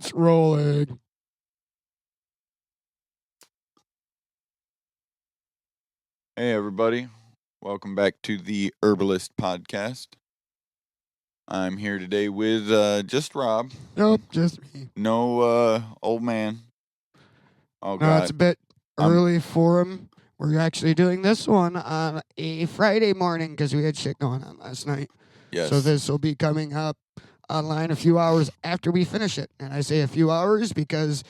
It's rolling. Hey, everybody. Welcome back to the Herbalist Podcast. I'm here today with just Rob. Nope, just me. No old man. Oh, No, God. it's a bit early for him. We're actually doing this one on a Friday morning because we had shit going on last night. Yes. So this will be coming up online a few hours after we finish it. And I say a few hours because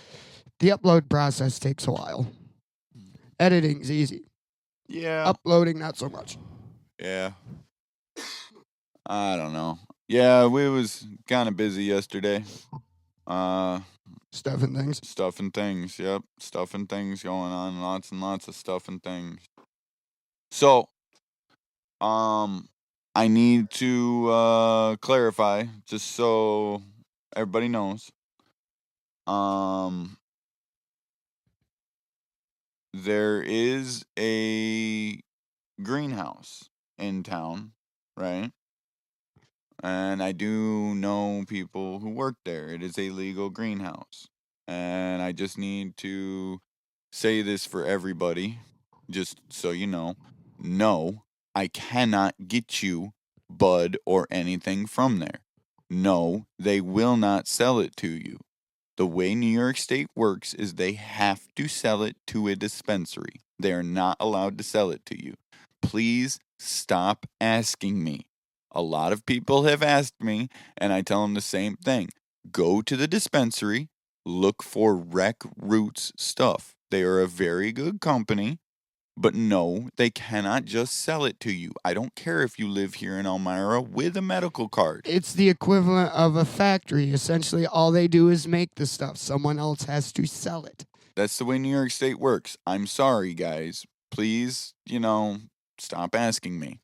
the upload process takes a while. Editing's easy. Yeah. Uploading, not so much. Yeah. I don't know. Yeah, we was kind of busy yesterday. Stuff and things. Stuff and things. Yep. Stuff and things going on. Lots and lots of stuff and things. So, I need to clarify just so everybody knows. There is a greenhouse in town, right? And I do know people who work there. It is a legal greenhouse. And I just need to say this for everybody, just so you know. No, I cannot get you bud or anything from there. No, they will not sell it to you. The way New York State works is they have to sell it to a dispensary. They are not allowed to sell it to you. Please stop asking me. A lot of people have asked me, and I tell them the same thing. Go to the dispensary, look for Rec Roots stuff. They are a very good company, but no, they cannot just sell it to you. I don't care if you live here in Elmira with a medical card. It's the equivalent of a factory. Essentially, all they do is make the stuff. Someone else has to sell it. That's the way New York State works. I'm sorry, guys. Please, stop asking me.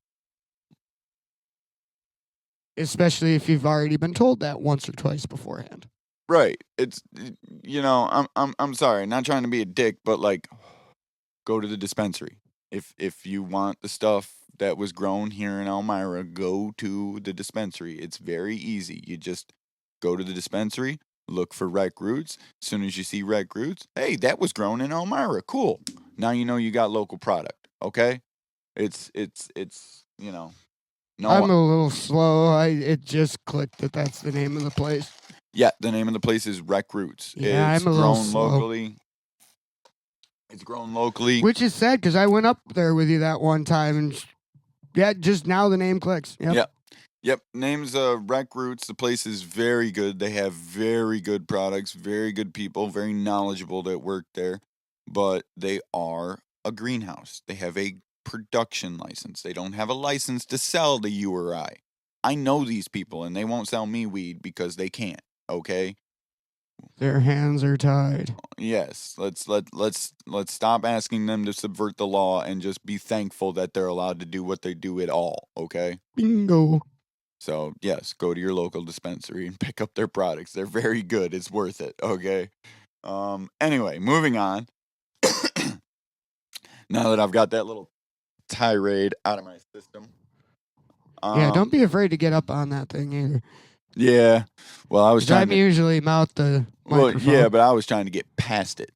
Especially if you've already been told that once or twice beforehand. Right. It's I'm sorry, not trying to be a dick, but like go to the dispensary. If you want the stuff that was grown here in Elmira, go to the dispensary. It's very easy. You just go to the dispensary, look for Rec Roots. As soon as you see Rec Roots, hey, that was grown in Elmira. Cool. Now you know you got local product. Okay? It's No, I'm a little slow. It just clicked that that's the name of the place. Yeah, the name of the place is Rec Roots. Yeah, it's I'm a little grown slow. locally. It's grown locally. Which is sad because I went up there with you that one time and just now the name clicks. Yep. Name's Rec Roots. The place is very good. They have very good products, very good people, very knowledgeable that work there. But they are a greenhouse. They have a production license. They don't have a license to sell to you or I. I know these people and they won't sell me weed because they can't, okay? Their hands are tied. Yes, let's stop asking them to subvert the law and just be thankful that they're allowed to do what they do at all, okay? Bingo. So, yes, go to your local dispensary and pick up their products. They're very good. It's worth it, okay? Anyway, moving on. Now that I've got that little tirade out of my system. Yeah, don't be afraid to get up on that thing either. Yeah. Well, I was trying to usually mount the microphone. Well, yeah, but I was trying to get past it.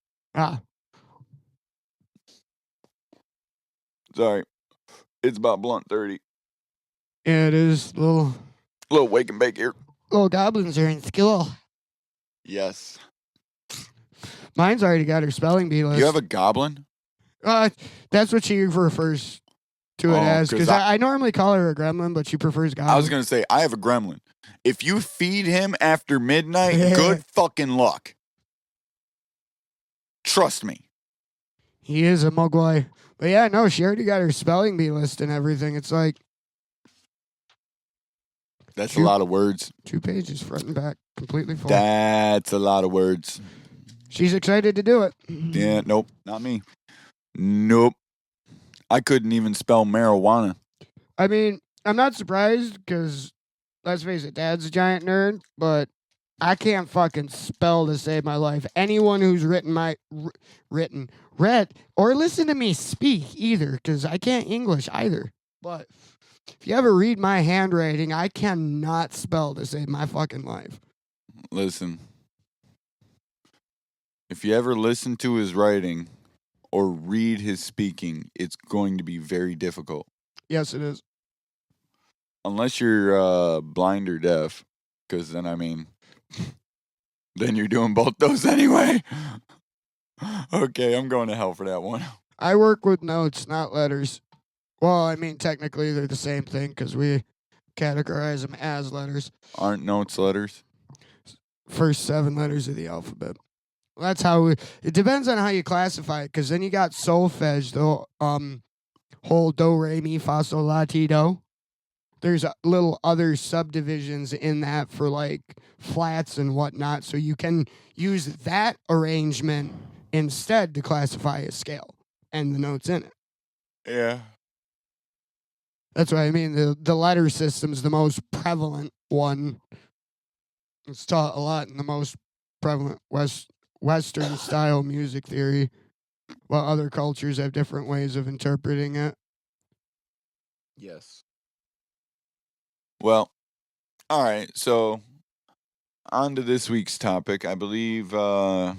Sorry. It's about blunt 30. Yeah, it is. Little wake and bake here. Little goblins are in school. Yes. Mine's already got her spelling bee list. You have a goblin? That's what she refers to it as. Because I normally call her a gremlin, but she prefers goblin. I was going to say, I have a gremlin. If you feed him after midnight, good fucking luck. Trust me. He is a mugwai. But yeah, no, she already got her spelling bee list and everything. It's like... That's a lot of words. 2 pages, front and back, completely full. That's a lot of words. She's excited to do it. Yeah, nope, not me. Nope. I couldn't even spell marijuana. I mean, I'm not surprised because, let's face it, Dad's a giant nerd, but I can't fucking spell to save my life. Anyone who's read, or listen to me speak either, because I can't English either. But if you ever read my handwriting, I cannot spell to save my fucking life. Listen, If you ever listen to his writing or read his speaking, it's going to be very difficult. Yes, it is. Unless you're blind or deaf, because then, then you're doing both those anyway. Okay, I'm going to hell for that one. I work with notes, not letters. Well, technically they're the same thing because we categorize them as letters. Aren't notes letters? First 7 letters of the alphabet. That's how it depends on how you classify it, because then you got solfege, the whole do, re, mi, fa, sol, la, ti, do. There's little other subdivisions in that for like flats and whatnot, so you can use that arrangement instead to classify a scale and the notes in it. Yeah. That's what I mean. The letter system's the most prevalent one. It's taught a lot in the most prevalent Western style music theory, while other cultures have different ways of interpreting it. Yes. Well, all right. So, on to this week's topic. I believe I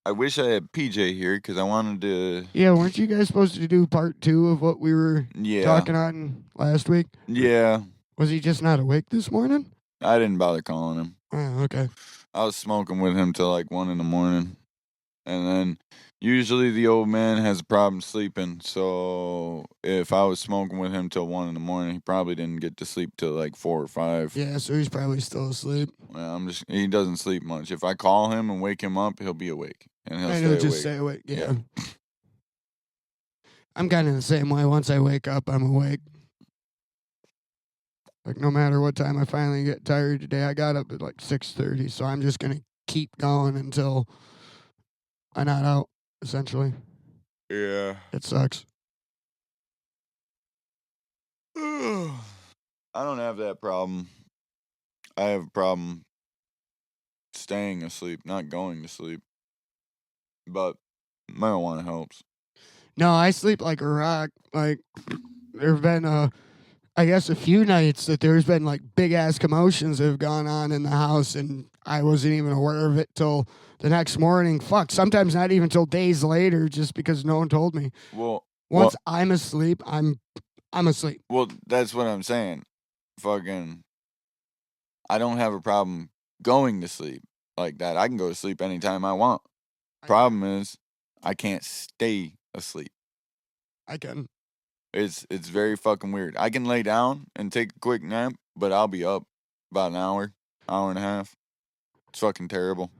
wish I had PJ here because I wanted to. Yeah, weren't you guys supposed to do part 2 of what we were Yeah. talking on last week? Yeah. Was he just not awake this morning? I didn't bother calling him. Oh, okay. I was smoking with him till like 1 a.m. And then usually the old man has a problem sleeping. So if I was smoking with him till 1 a.m, he probably didn't get to sleep till like 4 or 5. Yeah, so he's probably still asleep. Well, he doesn't sleep much. If I call him and wake him up, he'll be awake. And he'll just stay awake. Yeah. I'm kind of the same way. Once I wake up, I'm awake. Like, no matter what time I finally get tired today, I got up at like 6:30, so I'm just going to keep going until I'm not out, essentially. Yeah. It sucks. I don't have that problem. I have a problem staying asleep, not going to sleep. But marijuana helps. No, I sleep like a rock. Like, there have been, I guess, a few nights that there's been like big ass commotions that have gone on in the house, and I wasn't even aware of it till the next morning. Fuck, sometimes not even till days later, just because no one told me. Once I'm asleep, I'm asleep. Well, that's what I'm saying. Fucking, I don't have a problem going to sleep like that. I can go to sleep anytime I want. Problem is, I can't stay asleep. I can. It's very fucking weird. I can lay down and take a quick nap, but I'll be up about an hour and a half. It's fucking terrible.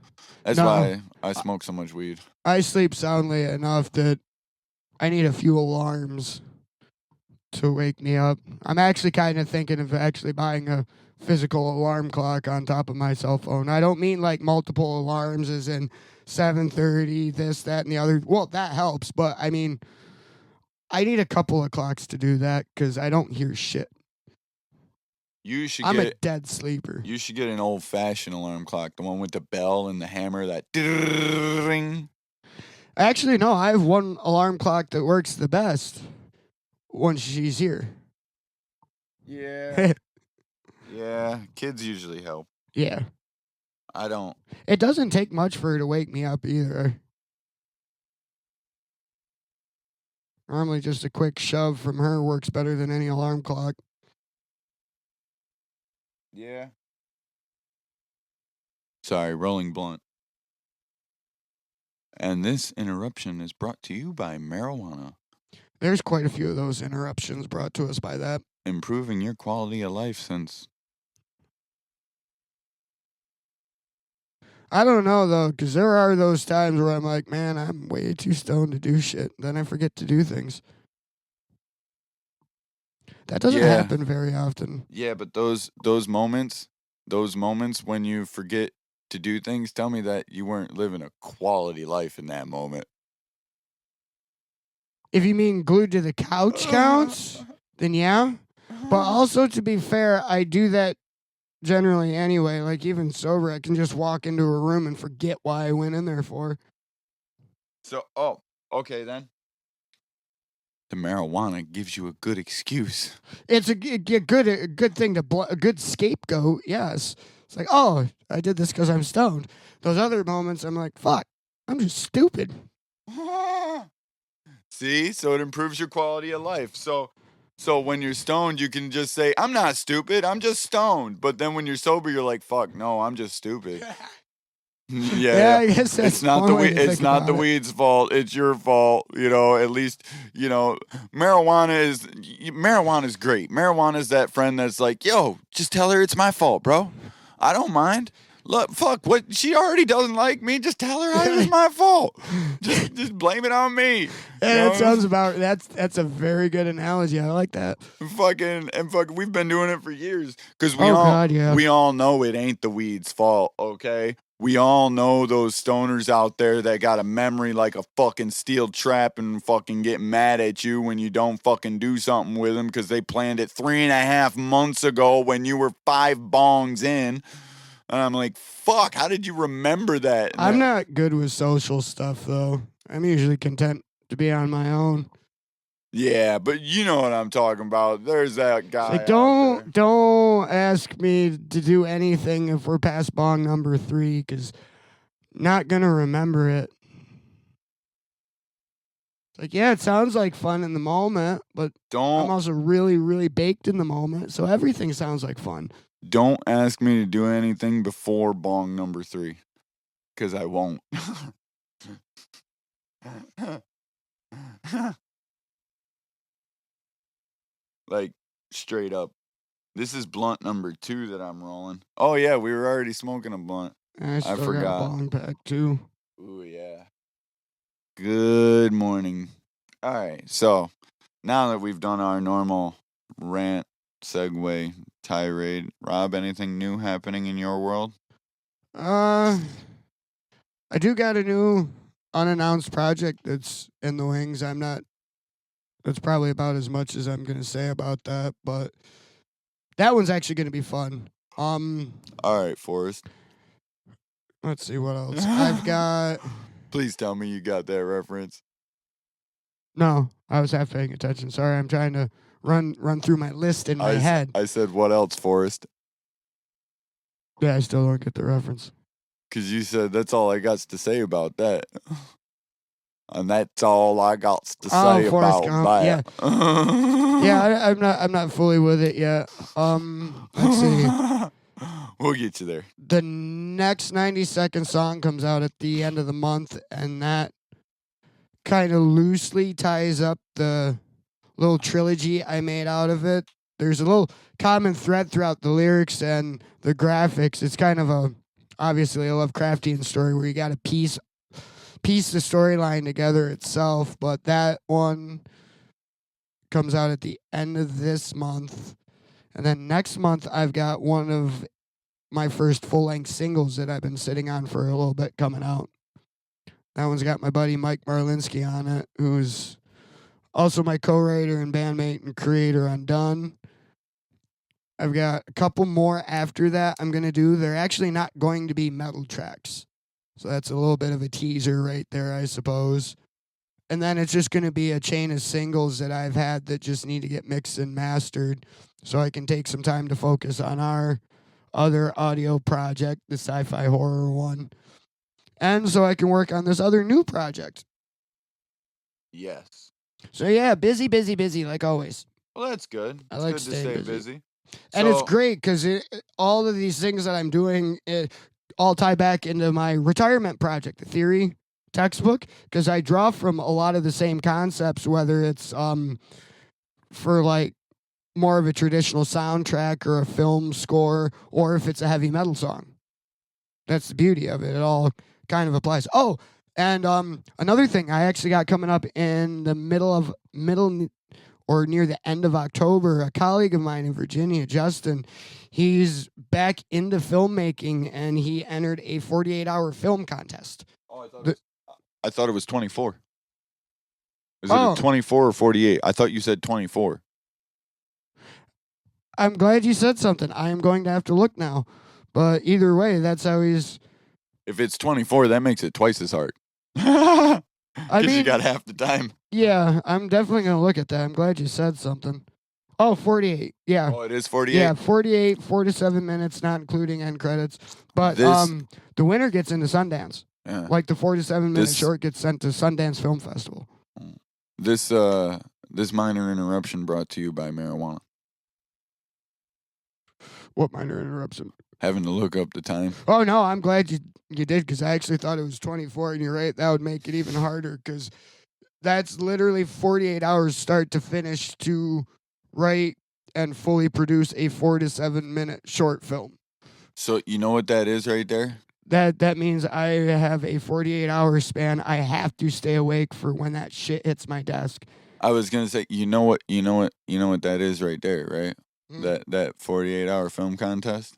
That's why I smoke so much weed. I sleep soundly enough that I need a few alarms to wake me up. I'm actually kind of thinking of actually buying a physical alarm clock on top of my cell phone. I don't mean like multiple alarms as in 7:30, this, that, and the other. Well, that helps, but I mean, I need a couple of clocks to do that because I don't hear shit. I'm a dead sleeper. You should get an old-fashioned alarm clock, the one with the bell and the hammer, that ring. Actually, no, I have one alarm clock that works the best when she's here. Yeah. Yeah, kids usually help. Yeah. I don't. It doesn't take much for her to wake me up either. Normally just a quick shove from her works better than any alarm clock. Yeah. Sorry, rolling blunt. And this interruption is brought to you by marijuana. There's quite a few of those interruptions brought to us by that. Improving your quality of life since... I don't know, though, because there are those times where I'm like, man, I'm way too stoned to do shit. Then I forget to do things. That doesn't happen very often. Yeah, but those moments when you forget to do things, tell me that you weren't living a quality life in that moment. If you mean glued to the couch counts, then yeah. But also, to be fair, I do that generally anyway. Like, even sober, I can just walk into a room and forget why I went in there for. So, okay then. The marijuana gives you a good excuse. It's a good thing to a good scapegoat. Yes, it's like, oh, I did this because I'm stoned. those other moments, I'm like, fuck, I'm just stupid. See, so it improves your quality of life. So when you're stoned, you can just say, "I'm not stupid. I'm just stoned." But then when you're sober, you're like, "Fuck, no, I'm just stupid." Yeah, I guess that's It's not one way to it's think not the about it. weed's fault. It's your fault. At least marijuana is great. Marijuana is that friend that's like, "Yo, just tell her it's my fault, bro. I don't mind. Look, fuck, what she already doesn't like me. Just tell her it was my fault. Just blame it on me." Yeah, that sounds about. That's a very good analogy. I like that. Fucking we've been doing it for years because Oh God, yeah. we all know it ain't the weed's fault. Okay, we all know those stoners out there that got a memory like a fucking steel trap and fucking get mad at you when you don't fucking do something with them because they planned it 3.5 months ago when you were 5 bongs in. And I'm like, fuck, how did you remember that? And I'm not good with social stuff though. I'm usually content to be on my own. Yeah, but you know what I'm talking about. There's that guy. Like, out there. don't ask me to do anything if we're past bong number 3, because not gonna remember it. Like, yeah, it sounds like fun in the moment, but I'm also really, really baked in the moment, so everything sounds like fun. Don't ask me to do anything before bong number 3, because I won't. Like, straight up. This is blunt number 2 that I'm rolling. Oh, yeah, we were already smoking a blunt. I still got a forgot. bong pack, too. Ooh, yeah. Good morning. All right, so now that we've done our normal rant, segue, tirade, Rob, anything new happening in your world? I do got a new unannounced project that's in the wings. That's probably about as much as I'm going to say about that, but that one's actually going to be fun. All right, Forrest. Let's see what else. I've got. Please tell me you got that reference. No, I was half paying attention. Sorry, I'm trying to run through my list in my head. I said, what else, Forrest? Yeah, I still don't get the reference. Because you said that's all I got to say about that. And that's all I got to say Forrest about Gump, that. Yeah, I'm not fully with it yet. Let's see. We'll get you there. The next 90-second song comes out at the end of the month, and that kind of loosely ties up the little trilogy I made out of it. There's a little common thread throughout the lyrics and the graphics. It's kind of obviously a Lovecraftian story where you got to piece the storyline together itself, but that one comes out at the end of this month. And then next month, I've got one of my first full-length singles that I've been sitting on for a little bit coming out. That one's got my buddy Mike Marlinski on it, who's also my co-writer and bandmate and creator on Done. I've got a couple more after that I'm going to do. They're actually not going to be metal tracks. So that's a little bit of a teaser right there, I suppose. And then it's just going to be a chain of singles that I've had that just need to get mixed and mastered so I can take some time to focus on our other audio project, the sci-fi horror one. And so I can work on this other new project. Yes. So yeah, busy like always. Well, that's good. I like good to staying stay busy. busy. And it's great because all of these things that I'm doing all tie back into my retirement project, the theory textbook, because I draw from a lot of the same concepts, whether it's for like more of a traditional soundtrack or a film score, or if it's a heavy metal song. That's the beauty of it. It all kind of applies. Oh, and another thing I actually got coming up in the middle or near the end of October, a colleague of mine in Virginia, Justin, he's back into filmmaking, and he entered a 48-hour film contest. Oh, I thought it was 24. Is it a 24 or 48? I thought you said 24. I'm glad you said something. I am going to have to look now. But either way, that's how he's... If it's 24, that makes it twice as hard. Because you got half the time. Yeah, I'm definitely going to look at that. I'm glad you said something. Oh, 48. Yeah. Oh, it is 48? Yeah, 48, 4 to 7 minutes, not including end credits. But This- the winner gets into Sundance. Yeah. Like the 4 to 7 minute This- short gets sent to Sundance Film Festival. This minor interruption brought to you by marijuana. What minor interruption? Having to look up the time. Oh no, I'm glad you did, because I actually thought it was 24, and you're right. That would make it even harder, because that's literally 48 hours start to finish to write and fully produce a 4 to 7 minute short film. So you know what that is right there? That means I have a 48-hour span. I have to stay awake for when that shit hits my desk. I was gonna say, you know what that is right there, right? That 48-hour film contest.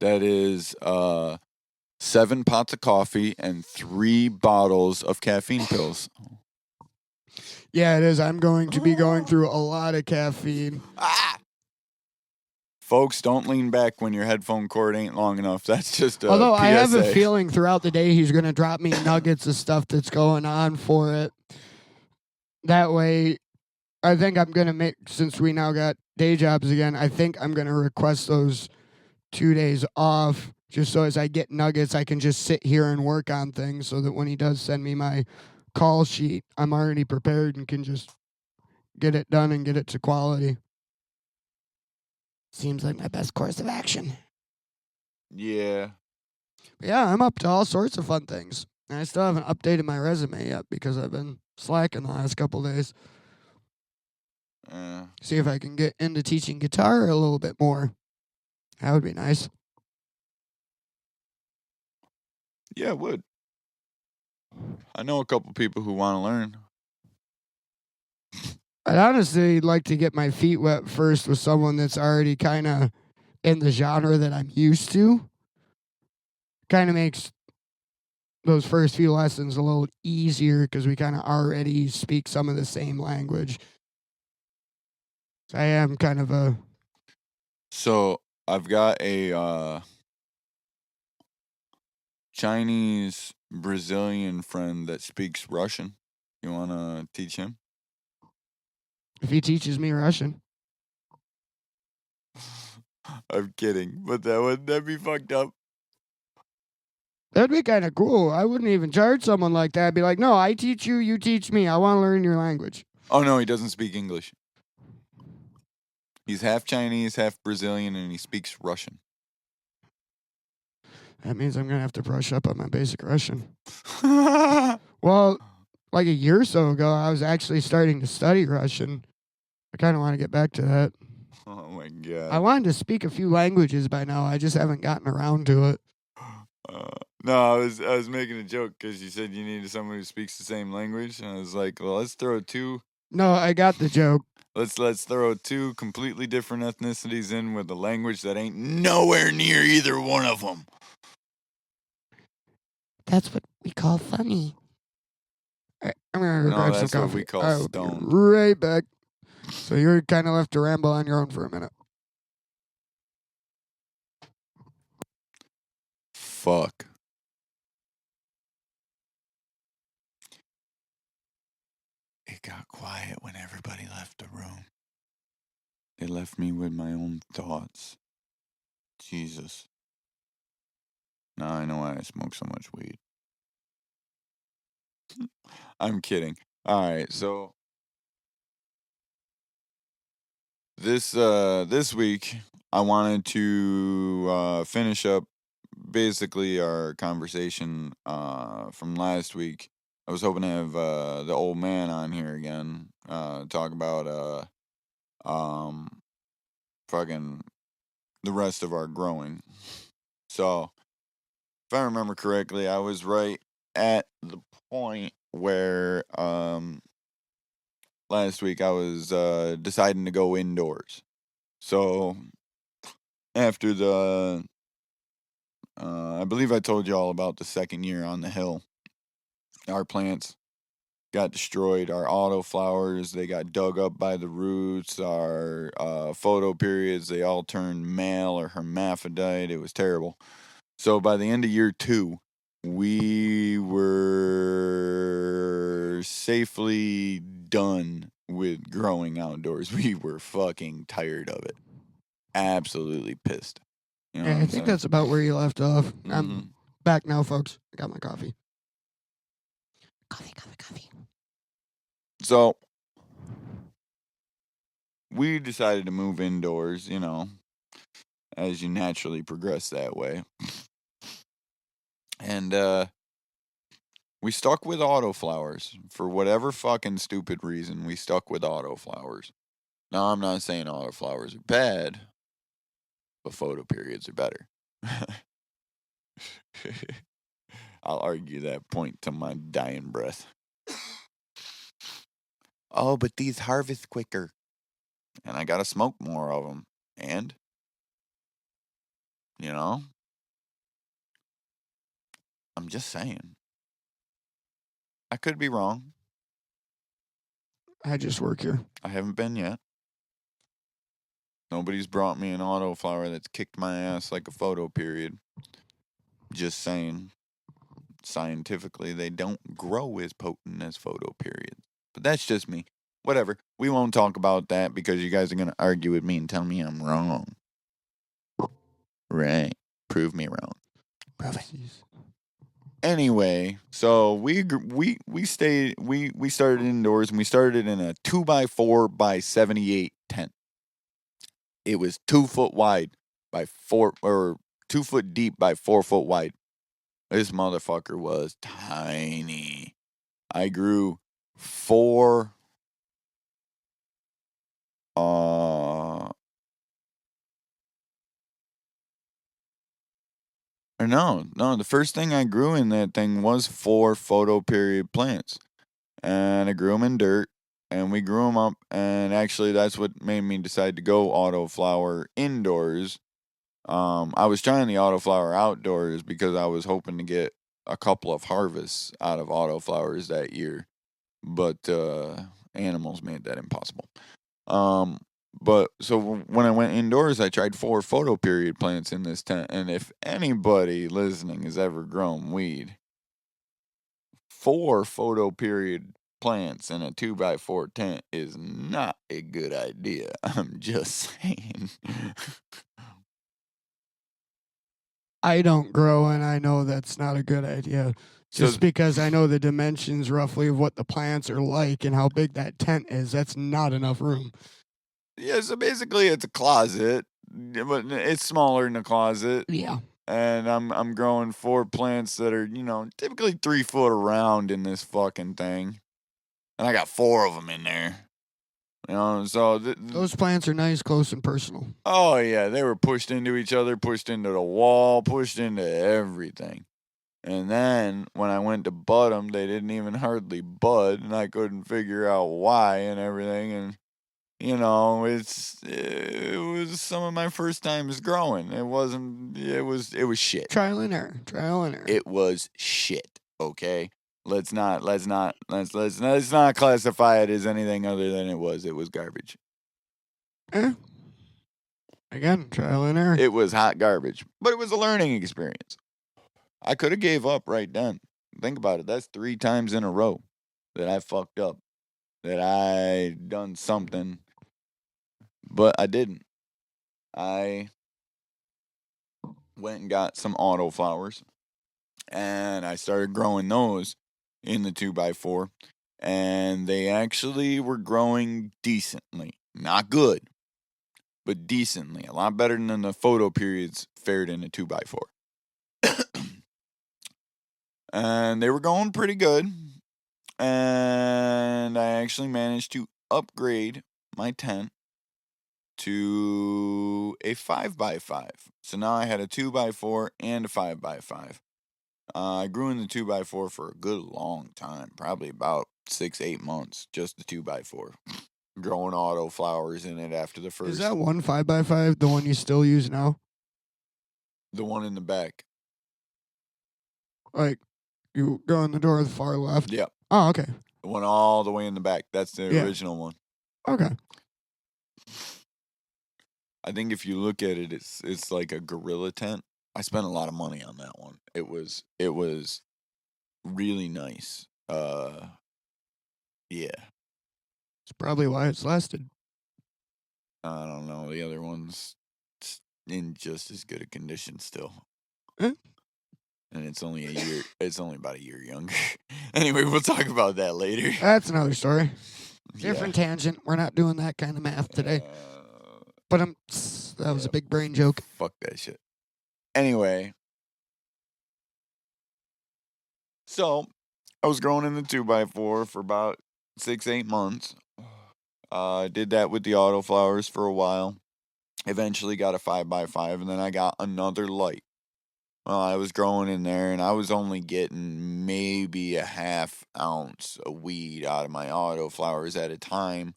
That is 7 pots of coffee and 3 bottles of caffeine pills. Yeah, it is. I'm going to be going through a lot of caffeine. Folks, don't lean back when your headphone cord ain't long enough. That's just a Although PSA. I have a feeling throughout the day he's going to drop me nuggets of stuff that's going on for it. That way, I think I'm going to make, since we now got day jobs again, I think I'm going to request those 2 days off, just so as I get nuggets, I can just sit here and work on things, so that when he does send me my call sheet, I'm already prepared and can just get it done and get it to quality. Seems like my best course of action. Yeah. But yeah, I'm up to all sorts of fun things. And I still haven't updated my resume yet because I've been slacking the last couple days. See if I can get into teaching guitar a little bit more. That would be nice. Yeah, it would. I know a couple people who want to learn. I'd honestly like to get my feet wet first with someone that's already kind of in the genre that I'm used to. Kind of makes those first few lessons a little easier because we kind of already speak some of the same language. So I am kind of a... So I've got a Chinese Brazilian friend that speaks Russian. You want to teach him? If he teaches me Russian. I'm kidding, but that'd be fucked up. That'd be kind of cool. I wouldn't even charge someone like that. I'd be like, no, I teach you, you teach me. I want to learn your language. Oh, no, he doesn't speak English. He's half Chinese, half Brazilian, and he speaks Russian. That means I'm going to have to brush up on my basic Russian. Well, like a year or so ago, I was actually starting to study Russian. I kind of want to get back to that. Oh, my God. I wanted to speak a few languages by now. I just haven't gotten around to it. No, I was making a joke because you said you needed someone who speaks the same language, and I was like, well, let's throw 2. No, I got the joke. Let's throw 2 completely different ethnicities in with a language that ain't nowhere near either one of them. That's what we call funny. Right, I'm gonna go grab some that's coffee. what we call I will stoned. be right back. So you're kind of left to ramble on your own for a minute. Fuck. It got quiet when everybody left the room. It left me with my own thoughts. Jesus. Now I know why I smoke so much weed. I'm kidding. All right, so this week I wanted to finish up basically our conversation from last week. I was hoping to have the old man on here again, talk about fucking the rest of our growing. So if I remember correctly, I was right at the point where last week I was deciding to go indoors. So after the I believe I told you all about the second year on the hill. Our plants got destroyed. Our autoflowers, they got dug up by the roots. Our photo periods, they all turned male or hermaphrodite. It was terrible. So by the end of year 2, we were safely done with growing outdoors. We were fucking tired of it. Absolutely pissed. You know Yeah, what I I'm think saying? that's about where you left off. Mhm. I'm back now, folks. I got my coffee. Coffee. So we decided to move indoors, as you naturally progress that way. And we stuck with autoflowers for whatever fucking stupid reason. We stuck with autoflowers. Now, I'm not saying autoflowers are bad, but photo periods are better. I'll argue that point to my dying breath. Oh, but these harvest quicker. And I gotta smoke more of them. And, I'm just saying. I could be wrong. I just work here. I haven't been yet. Nobody's brought me an autoflower that's kicked my ass like a photo period. Just saying. Scientifically, they don't grow as potent as photo periods. But that's just me. Whatever. We won't talk about that because you guys are going to argue with me and tell me I'm wrong. Right. Prove me wrong. Prove it. Anyway, so we started indoors, and we started in a 2x4 by 78 tent. It was 2 foot wide by 2 foot deep by 4 foot wide. This motherfucker was tiny. I grew 4 no, the first thing I grew in that thing was 4 photo period plants. And I grew them in dirt, and we grew them up, and actually that's what made me decide to go autoflower indoors. I was trying the autoflower outdoors because I was hoping to get a couple of harvests out of autoflowers that year, but animals made that impossible. But so when I went indoors, I tried 4 photo period plants in this tent, and if anybody listening has ever grown weed, 4 photo period plants in a 2x4 tent is not a good idea. I'm just saying. I don't grow, and I know that's not a good idea. Just because I know the dimensions roughly of what the plants are like and how big that tent is, that's not enough room. Yeah, so basically it's a closet, but it's smaller than a closet. Yeah. And I'm growing 4 plants that are, typically 3 foot around in this fucking thing. And I got 4 of them in there. So those plants are nice, close, and personal. Oh yeah, they were pushed into each other, pushed into the wall, pushed into everything. And then when I went to bud them, they didn't even hardly bud, and I couldn't figure out why and everything. And it was some of my first times growing. It was shit. Trial and error. It was shit. Okay. Let's not classify it as anything other than it was. It was garbage. Again, trial and error. It was hot garbage, but it was a learning experience. I could have gave up right then. Think about it. That's 3 times in a row that I fucked up, that I done something, but I didn't. I went and got some autoflowers, and I started growing those in the 2x4, and they actually were growing decently. Not good, but decently. A lot better than the photo periods fared in a 2x4. And they were going pretty good. And I actually managed to upgrade my tent to a 5x5. So now I had a 2x4 and a 5x5. I grew in the 2x4 for a good long time, probably about 6-8 months, just the 2x4. Growing autoflowers in it after the first. Is that one 5x5 the one you still use now? The one in the back. Like, you go in the door to the far left? Yep. Oh, okay. The one all the way in the back. That's the original one. Okay. I think if you look at it, it's like a gorilla tent. I spent a lot of money on that one. It was really nice. Yeah. It's probably why it's lasted. I don't know. The other one's in just as good a condition still. Eh? And it's only a year. It's only about a year younger. Anyway, we'll talk about that later. That's another story. Yeah. Different tangent. We're not doing that kind of math today. But that was a big brain joke. Fuck that shit. Anyway, so I was growing in the 2x4 for about 6-8 months. I did that with the autoflowers for a while. Eventually got a 5x5, and then I got another light. Well, I was growing in there, and I was only getting maybe a ½ ounce of weed out of my autoflowers at a time,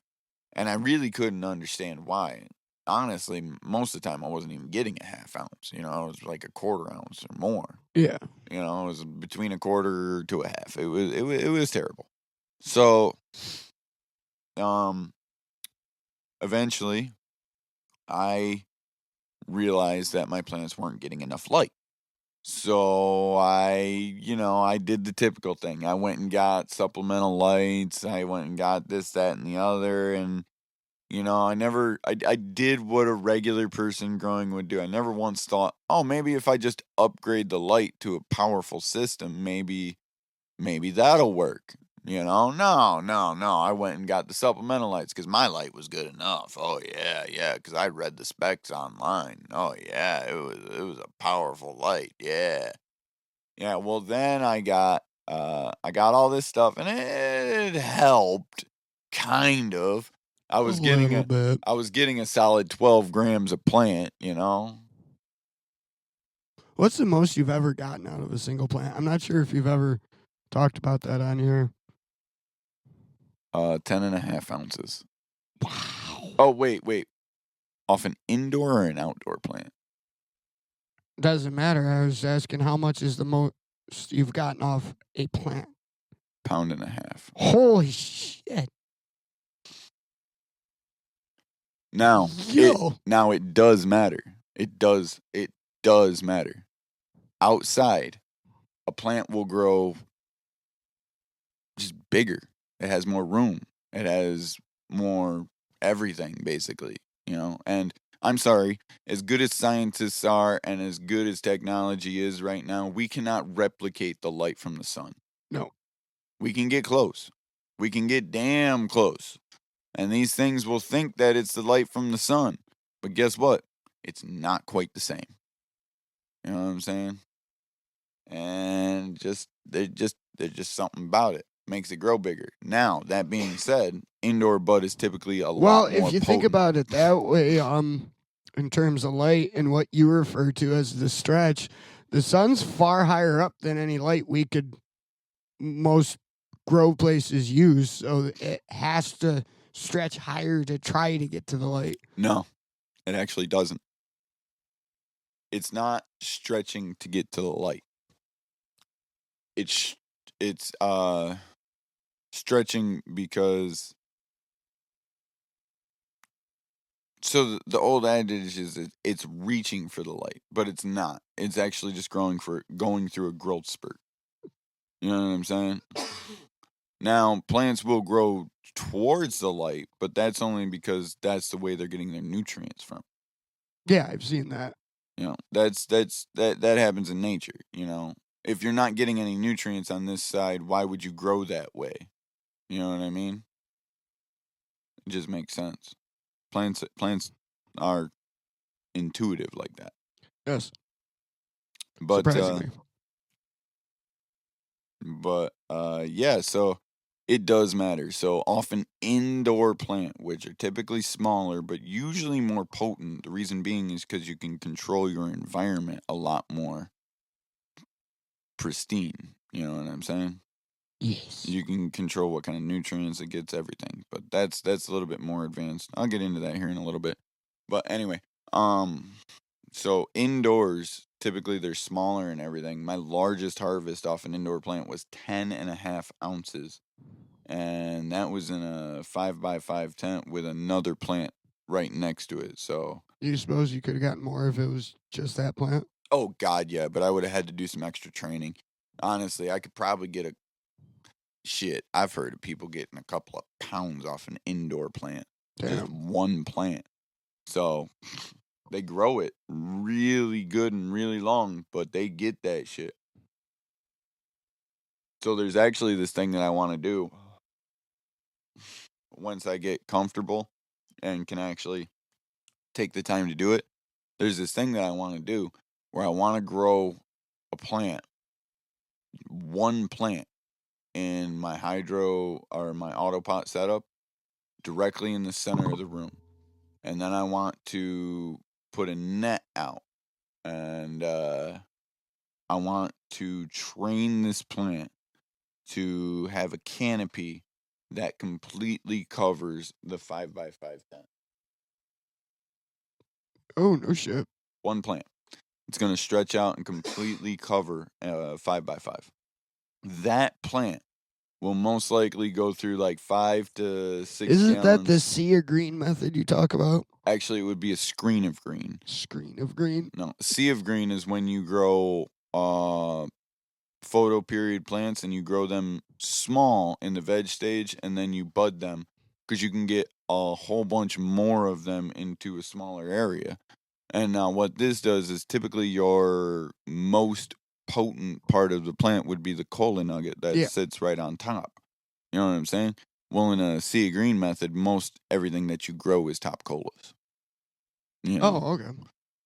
and I really couldn't understand why. Honestly, most of the time I wasn't even getting a ½ ounce. You know, it was like a 1/4 ounce or more. Yeah. You know, it was between a 1/4 to a half. It was terrible. So, eventually, I realized that my plants weren't getting enough light. So I did the typical thing. I went and got supplemental lights. I went and got this, that, and the other. And, I did what a regular person growing would do. I never once thought, oh, maybe if I just upgrade the light to a powerful system, maybe that'll work. No. I went and got the supplemental lights because my light was good enough. Oh yeah, because I read the specs online. Oh yeah, it was a powerful light. Yeah. Well, then I got all this stuff, and it helped, kind of. I was getting a solid 12 grams of plant. What's the most you've ever gotten out of a single plant? I'm not sure if you've ever talked about that on here. 10.5 ounces. Wow. Oh, wait. Off an indoor or an outdoor plant? Doesn't matter. I was asking how much is the most you've gotten off a plant? 1.5 pounds. Holy shit. Now, it does matter. It does matter. Outside, a plant will grow just bigger. It has more room. It has more everything, basically, and I'm sorry, as good as scientists are and as good as technology is right now, we cannot replicate the light from the sun. No. We can get close. We can get damn close. And these things will think that it's the light from the sun. But guess what? It's not quite the same. You know what I'm saying? And there's just something about it. Makes it grow bigger. Now, that being said, indoor bud is typically a lot more potent. Well, if you think about it that way, in terms of light and what you refer to as the stretch, the sun's far higher up than any light most grow places use, so it has to stretch higher to try to get to the light. No, it actually doesn't. It's not stretching to get to the light. It's stretching because so the old adage is that it's reaching for the light, but it's not. It's actually just going through a growth spurt. You know what I'm saying? Now, plants will grow towards the light, but that's only because that's the way they're getting their nutrients from. Yeah, I've seen that. That happens in nature, If you're not getting any nutrients on this side, why would you grow that way? You know what I mean? It just makes sense. Plants are intuitive like that. Yes. But surprisingly. Yeah, so it does matter. So off an indoor plant, which are typically smaller but usually more potent, the reason being is because you can control your environment a lot more pristine. You know what I'm saying? Yes. You can control what kind of nutrients it gets, everything. But that's a little bit more advanced. I'll get into that here in a little bit. But anyway, so indoors, typically they're smaller and everything. My largest harvest off an indoor plant was 10.5 ounces. And that was in a 5x5 tent with another plant right next to it. So Do you suppose you could have gotten more if it was just that plant? Oh God, yeah, but I would have had to do some extra training. Honestly, I could probably get shit, I've heard of people getting a couple of pounds off an indoor plant. Just Damn. one plant. So they grow it really good and really long, but they get that shit. So there's actually this thing that I want to do once I get comfortable and can actually take the time to do it. There's this thing that I want to do where I want to grow a plant, one plant in my hydro or my autopot setup directly in the center of the room. And then I want to put a net out and I want to train this plant to have a canopy that completely covers the 5x5 tent. Oh, no shit. One plant. It's going to stretch out and completely cover 5x5. That plant will most likely go through like 5 to 6 Isn't gallons. that the sea of green method you talk about? Actually, it would be a screen of green. Screen of green? No, sea of green is when you grow photo period plants and you grow them small in the veg stage and then you bud them because you can get a whole bunch more of them into a smaller area. And now what this does is typically your most potent part of the plant would be the cola nugget that sits right on top. You know what I'm saying? Well, in a sea of green method, most everything that you grow is top colas. You know? Oh, okay.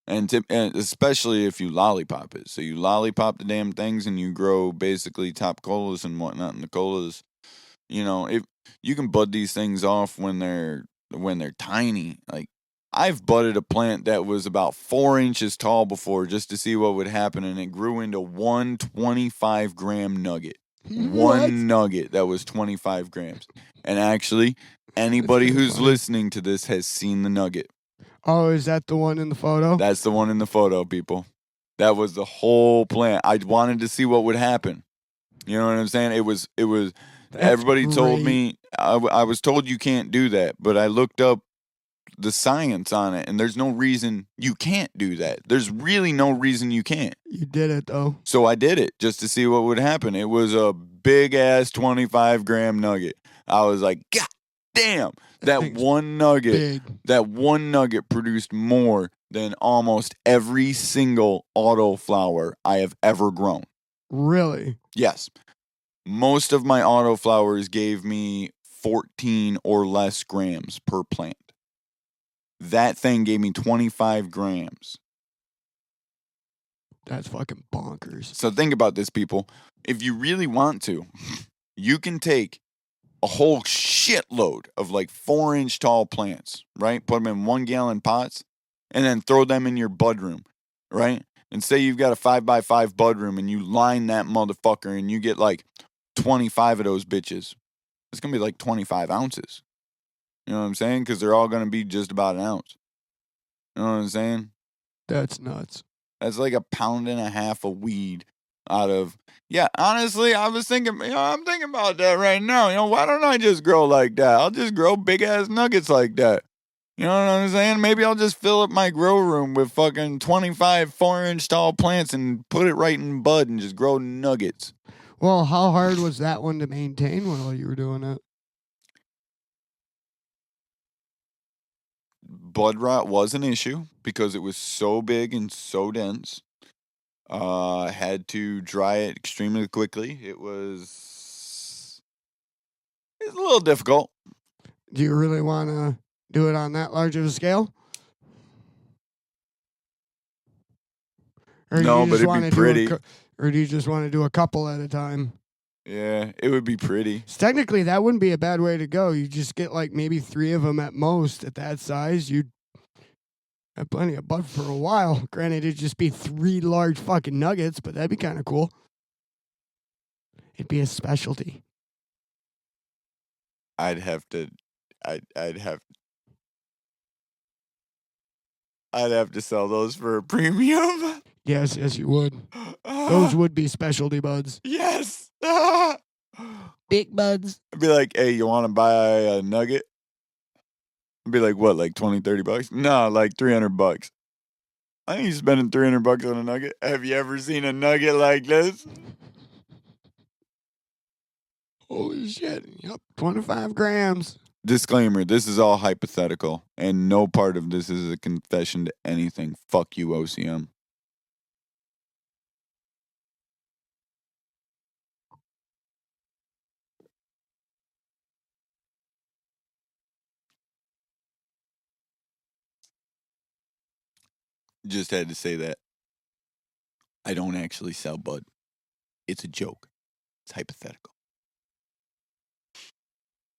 And especially if you lollipop it. So you lollipop the damn things and you grow basically top colas and whatnot. And the colas, you know, if you can bud these things off when they're tiny. Like I've budded a plant that was about 4 inches tall before just to see what would happen, and it grew into 125-gram nugget. One nugget that was 25 grams. And actually, anybody who's listening to this has seen the nugget. Oh, is that the one in the photo? That's the one in the photo, people. That was the whole plant. I wanted to see what would happen. You know what I'm saying? It was. That's everybody great. Told me I was told you can't do that, but I looked up the science on it, and there's no reason you can't do that. There's really no reason you can't. You did it though. So I did it just to see what would happen. It was a big ass 25-gram nugget. I was like, God damn, that one nugget produced more than almost every single autoflower I have ever grown. Really? Yes. Most of my autoflowers gave me 14 or less grams per plant. That thing gave me 25 grams. That's fucking bonkers. So think about this, people. If you really want to, you can take a whole shitload of like 4-inch tall plants, right? Put them in 1-gallon pots and then throw them in your bud room, right? And say you've got a 5x5 bud room and you line that motherfucker and you get like 25 of those bitches. It's going to be like 25 ounces. You know what I'm saying? Because they're all going to be just about an ounce. You know what I'm saying? That's nuts. That's like 1.5 pounds of weed out of... Yeah, honestly, I was thinking, I'm thinking about that right now. Why don't I just grow like that? I'll just grow big-ass nuggets like that. You know what I'm saying? Maybe I'll just fill up my grow room with fucking 25 4-inch tall plants and put it right in bud and just grow nuggets. Well, how hard was that one to maintain while you were doing it? Bud rot was an issue because it was so big and so dense. Had to dry it extremely quickly. It's a little difficult. Do you really want to do it on that large of a scale? Or no, but it'd be pretty. Or do you just want to do a couple at a time? Yeah, it would be pretty. So technically, that wouldn't be a bad way to go. You just get like maybe 3 of them at most at that size. You'd have plenty of bud for a while. Granted, it'd just be 3 large fucking nuggets, but that'd be kind of cool. It'd be a specialty. I'd have to sell those for a premium. Yes, you would. Those would be specialty buds. Yes. Big buds. I'd be like, hey, you want to buy a nugget? I'd be like, what, like $20, $30? No, like $300. I ain't spending $300 on a nugget. Have you ever seen a nugget like this? Holy shit. Yep. 25 grams. Disclaimer, this is all hypothetical, and no part of this is a confession to anything. Fuck you, OCM. Just had to say that. I don't actually sell bud. It's a joke. It's hypothetical.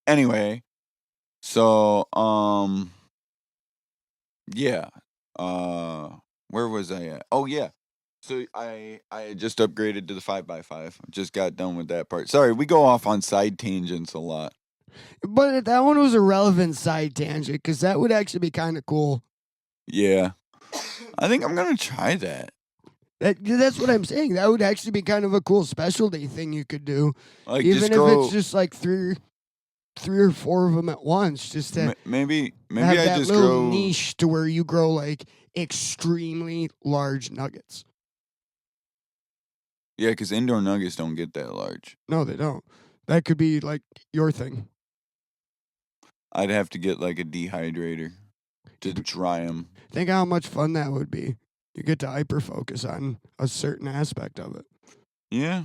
Anyway, so yeah. Where was I at? Oh yeah. So I had just upgraded to the 5x5. Just got done with that part. Sorry, we go off on side tangents a lot. But that one was a relevant side tangent because that would actually be kind of cool. Yeah. I think I'm gonna try that. That's what I'm saying. That would actually be kind of a cool specialty thing you could do, Like even just if go, it's just like three or four of them at once, just to maybe have I that just little grow niche to where you grow like extremely large nuggets. Yeah, because indoor nuggets don't get that large. No, they don't. That could be like your thing. I'd have to get like a dehydrator to dry them. Think how much fun that would be. You get to hyper focus on a certain aspect of it. Yeah,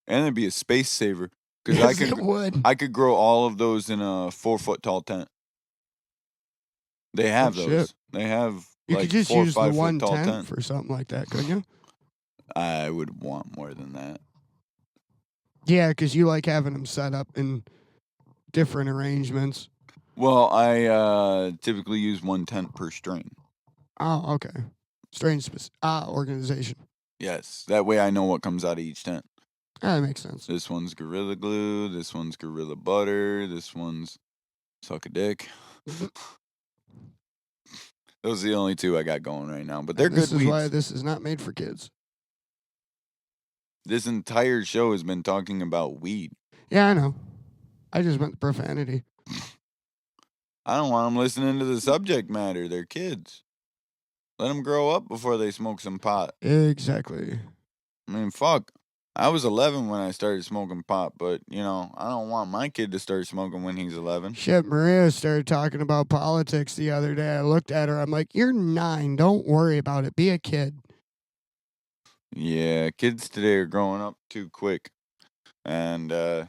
and it'd be a space saver because Yes, it would. I could grow all of those in a 4-foot tall tent. They have shit. those. They have You like could just 4 or use the 5 one foot tall tent tent. for something like that, couldn't you? I would want more than that. Yeah, because you like having them set up in different arrangements. Well, I typically use one tent per strain. Oh, okay. Strange organization. Yes, that way I know what comes out of each tent. That makes sense. This one's Gorilla Glue. This one's Gorilla Butter. This one's Suck a Dick. Those are the only two I got going right now, but they're good weeds. This is why this is not made for kids. This entire show has been talking about weed. Yeah, I know. I just meant profanity. I don't want them listening to the subject matter. They're kids. Let them grow up before they smoke some pot. Exactly. I mean, fuck. I was 11 when I started smoking pot, but, I don't want my kid to start smoking when he's 11. Shit, Maria started talking about politics the other day. I looked at her. I'm like, you're 9. Don't worry about it. Be a kid. Yeah, kids today are growing up too quick. And, well,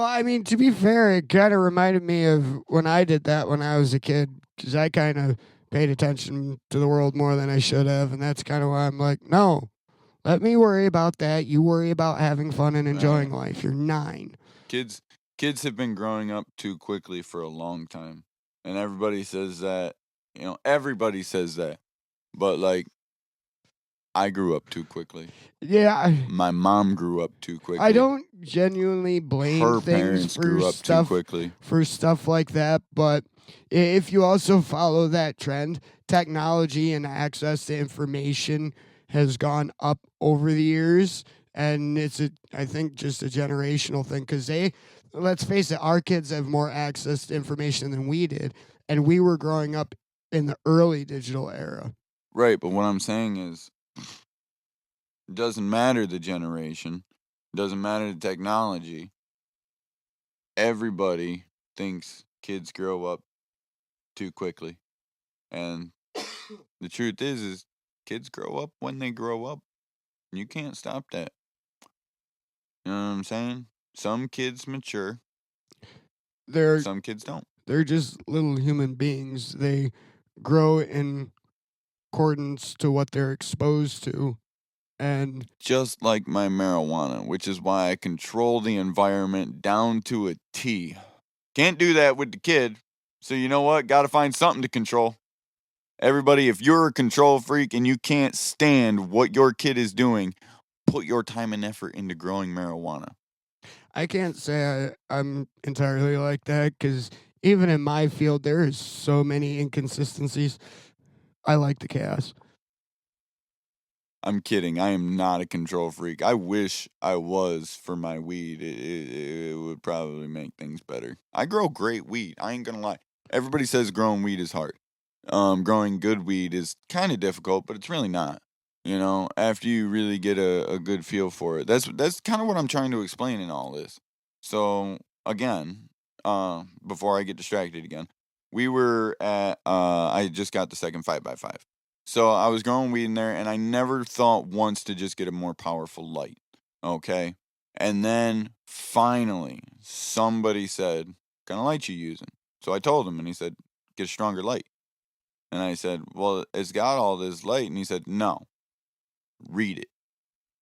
I mean, to be fair, it kind of reminded me of when I did that when I was a kid, because I kind of paid attention to the world more than I should have. And that's kind of why I'm like, no, let me worry about that. You worry about having fun and enjoying life. You're 9. Kids have been growing up too quickly for a long time. And everybody says that, everybody says that. But, like, I grew up too quickly. Yeah. My mom grew up too quickly. I don't genuinely blame Her things parents for grew up stuff too quickly. For stuff like that, but if you also follow that trend, technology and access to information has gone up over the years, and it's I think just a generational thing because let's face it, our kids have more access to information than we did, and we were growing up in the early digital era. Right, but what I'm saying is, it doesn't matter the generation, it doesn't matter the technology. Everybody thinks kids grow up too quickly. And the truth is kids grow up when they grow up. You can't stop that. You know what I'm saying? Some kids mature. Some kids don't. They're just little human beings. They grow in accordance to what they're exposed to. And just like my marijuana, which is why I control the environment down to a T. Can't do that with the kid. So you know what? Got to find something to control. Everybody, if you're a control freak and you can't stand what your kid is doing, put your time and effort into growing marijuana. I can't say I'm entirely like that because even in my field, there is so many inconsistencies. I like the chaos. I'm kidding. I am not a control freak. I wish I was for my weed. It would probably make things better. I grow great weed. I ain't gonna lie. Everybody says growing weed is hard. Growing good weed is kind of difficult, but it's really not. After you really get a good feel for it. That's kind of what I'm trying to explain in all this. So again, before I get distracted again, we were at I just got the second 5x5. So I was growing weed in there and I never thought once to just get a more powerful light. Okay. And then finally somebody said, "What kind of light you using?" So I told him and he said, "Get a stronger light." And I said, "Well, it's got all this light." And he said, "No, read it.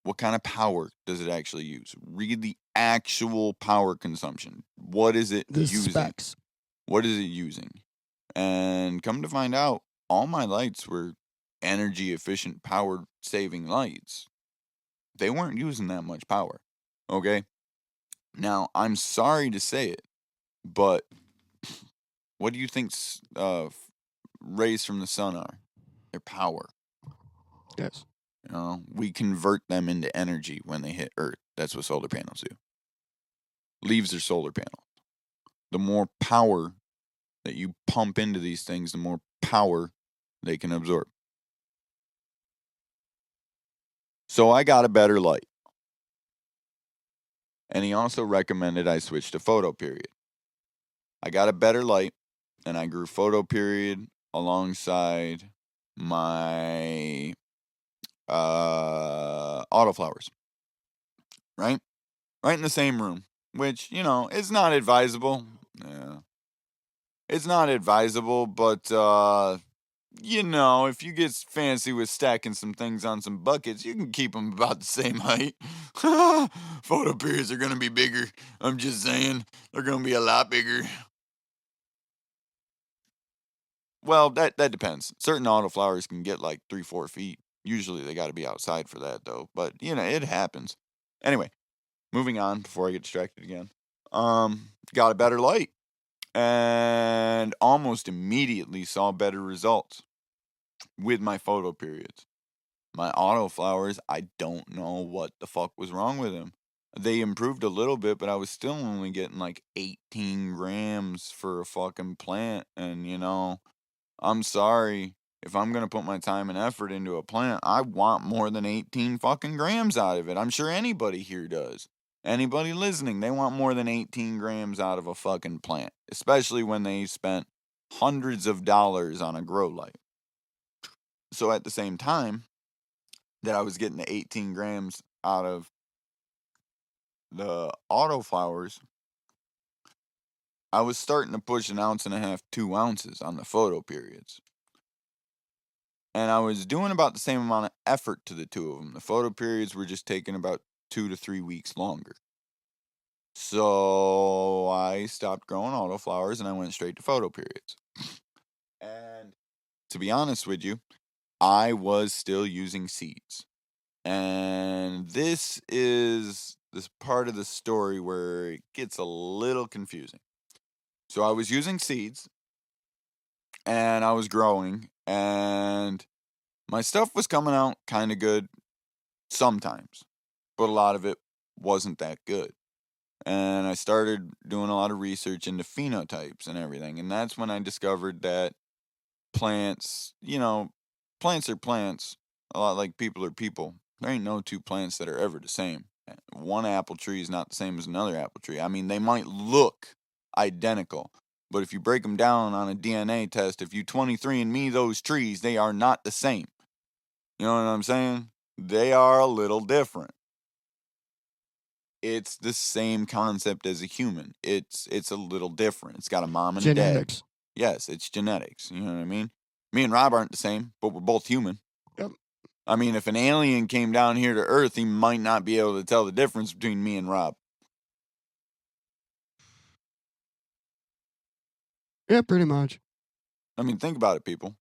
What kind of power does it actually use? Read the actual power consumption. What is it The using? specs. What is it using?" And come to find out, all my lights were energy efficient, power saving lights. They weren't using that much power. Okay. Now, I'm sorry to say it, but what do you think rays from the sun are? They're power. Yes. You know, we convert them into energy when they hit Earth. That's what solar panels do. Leaves are solar panels. The more power that you pump into these things, the more power they can absorb. So I got a better light. And he also recommended I switch to photo period. I got a better light and I grew photo period alongside my autoflowers. Right? Right in the same room, which, you know, it's not advisable. Yeah. It's not advisable, but you know, if you get fancy with stacking some things on some buckets, you can keep them about the same height. Photo periods are going to be bigger. I'm just saying, they're going to be a lot bigger. Well, that depends. Certain autoflowers can get like 3-4 feet. Usually they got to be outside for that though. But you know, it happens. Anyway, moving on before I get distracted again. Got a better light and almost immediately saw better results with my photo periods. My autoflowers, I don't know what the fuck was wrong with them. They improved a little bit, but I was still only getting like 18 grams for a fucking plant. And, you know, I'm sorry. If I'm going to put my time and effort into a plant, I want more than 18 fucking grams out of it. I'm sure anybody here does. Anybody listening, they want more than 18 grams out of a fucking plant, especially when they spent hundreds of dollars on a grow light. So at the same time that I was getting the 18 grams out of the autoflowers, I was starting to push 1.5 ounces, 2 ounces on the photo periods. And I was doing about the same amount of effort to the two of them. The photo periods were just taking about 2 to 3 weeks longer. So I stopped growing autoflowers and I went straight to photo periods. And to be honest with you, I was still using seeds. And this is this part of the story where it gets a little confusing. So I was using seeds and I was growing and my stuff was coming out kind of good sometimes, but a lot of it wasn't that good. And I started doing a lot of research into phenotypes and everything. And that's when I discovered that plants, you know, plants are plants, a lot like people are people. There ain't no two plants that are ever the same. One apple tree is not the same as another apple tree. I mean, they might look identical, but if you break them down on a DNA test, if you 23andMe those trees, they are not the same. You know what I'm saying? They are a little different. It's the same concept as a human. It's a little different. It's got a mom and a dad. Genetics. Yes, it's genetics. You know what I mean? Me and Rob aren't the same, but we're both human. Yep. I mean, if an alien came down here to Earth, he might not be able to tell the difference between me and Rob. Yeah, pretty much. I mean, think about it, people.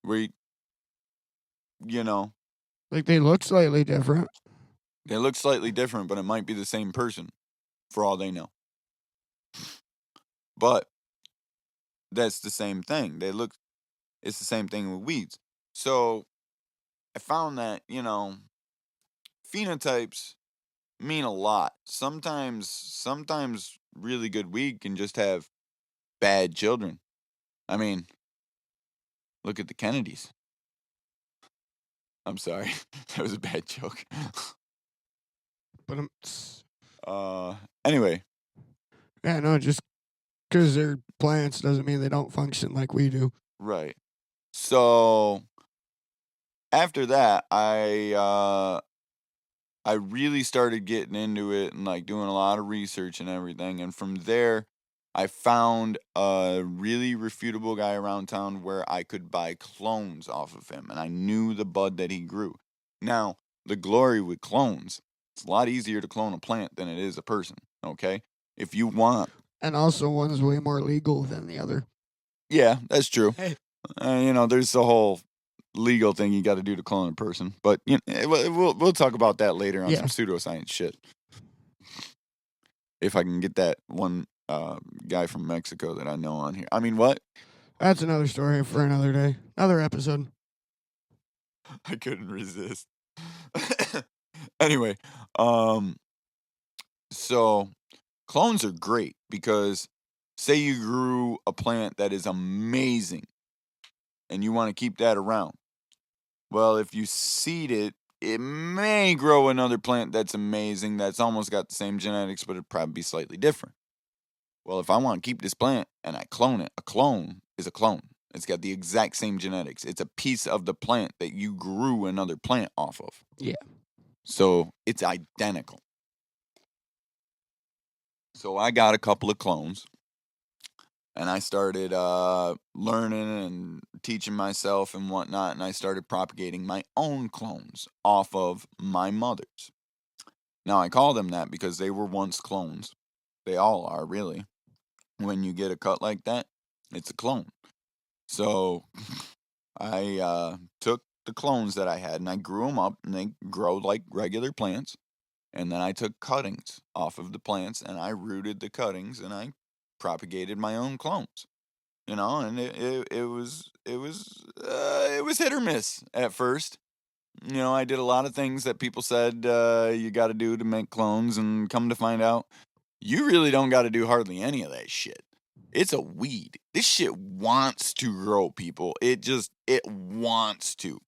You know, Like they look slightly different. they look slightly different, but it might be the same person for all they know. But that's the same thing. It's the same thing with weeds. So I found that, you know, phenotypes mean a lot. Sometimes really good weed can just have bad children. I mean, look at the Kennedys. I'm sorry. That was a bad joke. But Anyway, Yeah, no, just because they're plants doesn't mean they don't function like we do. right. So after that, I really started getting into it and like doing a lot of research and everything. And from there, I found a really refutable guy around town where I could buy clones off of him. And I knew the bud that he grew. Now, the glory with clones, it's a lot easier to clone a plant than it is a person. Okay. If you want, And also, one's way more legal than the other. yeah, that's true. Hey. There's the whole legal thing you got to do to clone a person. But we'll talk about that later on Yeah. some pseudoscience shit. If I can get that one guy from Mexico that I know on here. I mean, what? That's another story for another day, another episode. I couldn't resist. Anyway, so clones are great because say you grew a plant that is amazing and you want to keep that around. Well, if you seed it, it may grow another plant that's amazing, that's almost got the same genetics, but it'd probably be slightly different. Well, if I want to keep this plant and I clone it, a clone is a clone. It's got the exact same genetics. It's a piece of the plant that you grew another plant off of. Yeah. So it's identical. So I got a couple of clones and I started learning and teaching myself and whatnot. And I started propagating my own clones off of my mother's. Now, I call them that because they were once clones. They all are, really. When you get a cut like that, it's a clone. So I took the clones that I had and I grew them up and they grow like regular plants. And then I took cuttings off of the plants and I rooted the cuttings and I propagated my own clones. And it was hit or miss at first. I did a lot of things that people said you got to do to make clones, and come to find out, you really don't got to do hardly any of that shit. It's a weed. This shit wants to grow, people. It wants to.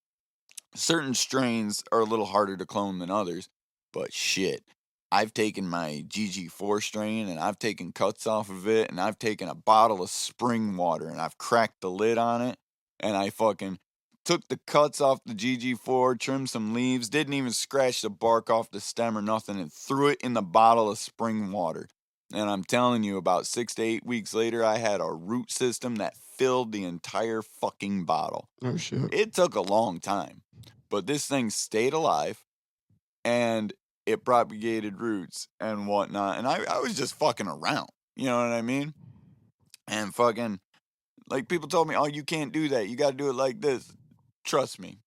Certain strains are a little harder to clone than others, but shit. I've taken my GG4 strain and I've taken cuts off of it and I've taken a bottle of spring water and I've cracked the lid on it and I fucking took the cuts off the GG4, trimmed some leaves, didn't even scratch the bark off the stem or nothing, and threw it in the bottle of spring water. And I'm telling you, about 6 to 8 weeks later, I had a root system that filled the entire fucking bottle. Oh, shit. It took a long time, but this thing stayed alive and it propagated roots and whatnot. And I was just fucking around. You know what I mean? And fucking, like, people told me, oh, you can't do that. You got to do it like this. Trust me.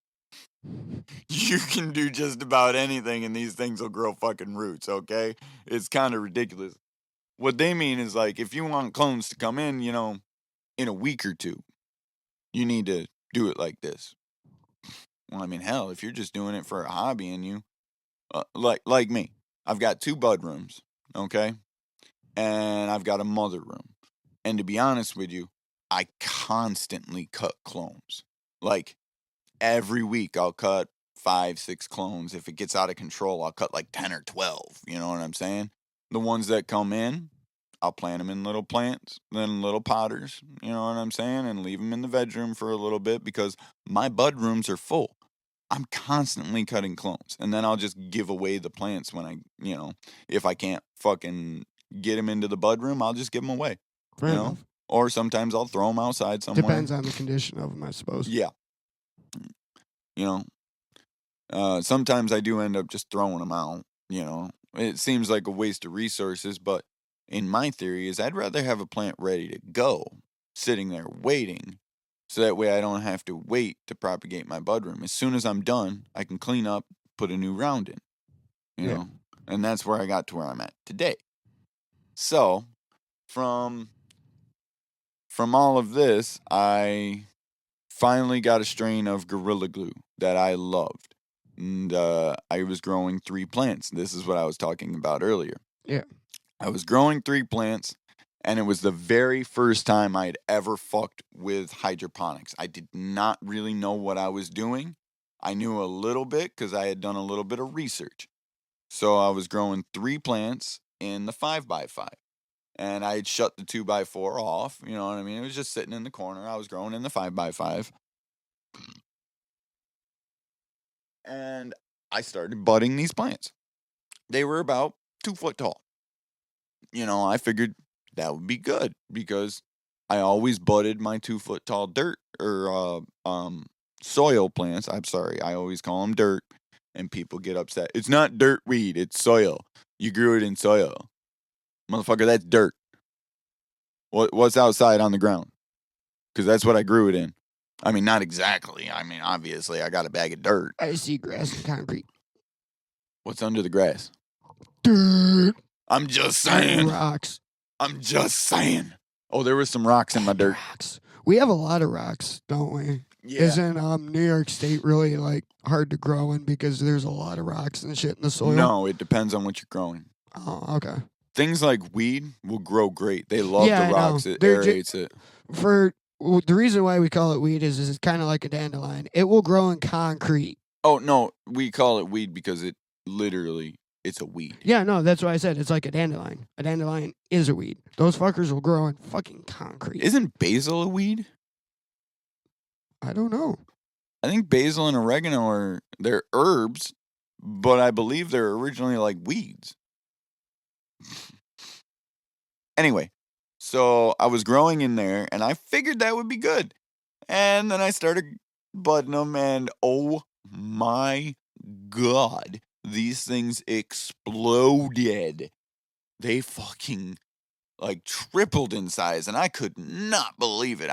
You can do just about anything and these things will grow fucking roots, okay? It's kind of ridiculous. What they mean is, like, if you want clones to come in, in a week or two, you need to do it like this. Well, I mean, hell, if you're just doing it for a hobby and you, like me, I've got 2 bud rooms, okay? And I've got a mother room. And to be honest with you, I constantly cut clones. Like, every week I'll cut 5, 6 clones. If it gets out of control, I'll cut like 10 or 12. You know what I'm saying? The ones that come in, I'll plant them in little plants, then little potters. You know what I'm saying? And leave them in the bedroom for a little bit because my bud rooms are full. I'm constantly cutting clones. And then I'll just give away the plants when if I can't fucking get them into the bud room, I'll just give them away. Fair enough. Or sometimes I'll throw them outside somewhere. Depends on the condition of them, I suppose. Yeah. Sometimes I do end up just throwing them out. It seems like a waste of resources, but in my theory is I'd rather have a plant ready to go, sitting there waiting, so that way I don't have to wait to propagate my bud room. As soon as I'm done, I can clean up, put a new round in, and that's where I got to where I'm at today. So, from all of this, I finally got a strain of Gorilla Glue that I loved. And I was growing 3 plants. This is what I was talking about earlier. Yeah. I was growing 3 plants, and it was the very first time I had ever fucked with hydroponics. I did not really know what I was doing. I knew a little bit because I had done a little bit of research. So I was growing 3 plants in the 5x5. And I had shut the 2x4 off. You know what I mean? It was just sitting in the corner. I was growing in the 5x5. And I started budding these plants. They were about 2 foot tall. I figured that would be good because I always budded my 2 foot tall dirt or soil plants. I'm sorry, I always call them dirt, and people get upset. It's not dirt weed, it's soil. You grew it in soil, motherfucker. That's dirt. What's outside on the ground? Because that's what I grew it in. I mean, not exactly. I mean, obviously, I got a bag of dirt. I see grass and concrete. What's under the grass? Dirt. I'm just saying. Rocks. I'm just saying. Oh, there was some rocks in my dirt. Rocks. We have a lot of rocks, don't we? Yeah. Isn't New York State really like hard to grow in because there's a lot of rocks and shit in the soil? No, it depends on what you're growing. Oh, okay. Things like weed will grow great. They love Yeah, the I rocks. know. It They're aerates it. The reason why we call it weed is it's kind of like a dandelion. It will grow in concrete. Oh, no. We call it weed because it's a weed. Yeah, no, that's why I said it's like a dandelion. A dandelion is a weed. Those fuckers will grow in fucking concrete. Isn't basil a weed? I don't know. I think basil and oregano they're herbs, but I believe they're originally like weeds. Anyway, so I was growing in there, and I figured that would be good. And then I started budding them, and oh my God, these things exploded. They fucking tripled in size, and I could not believe it.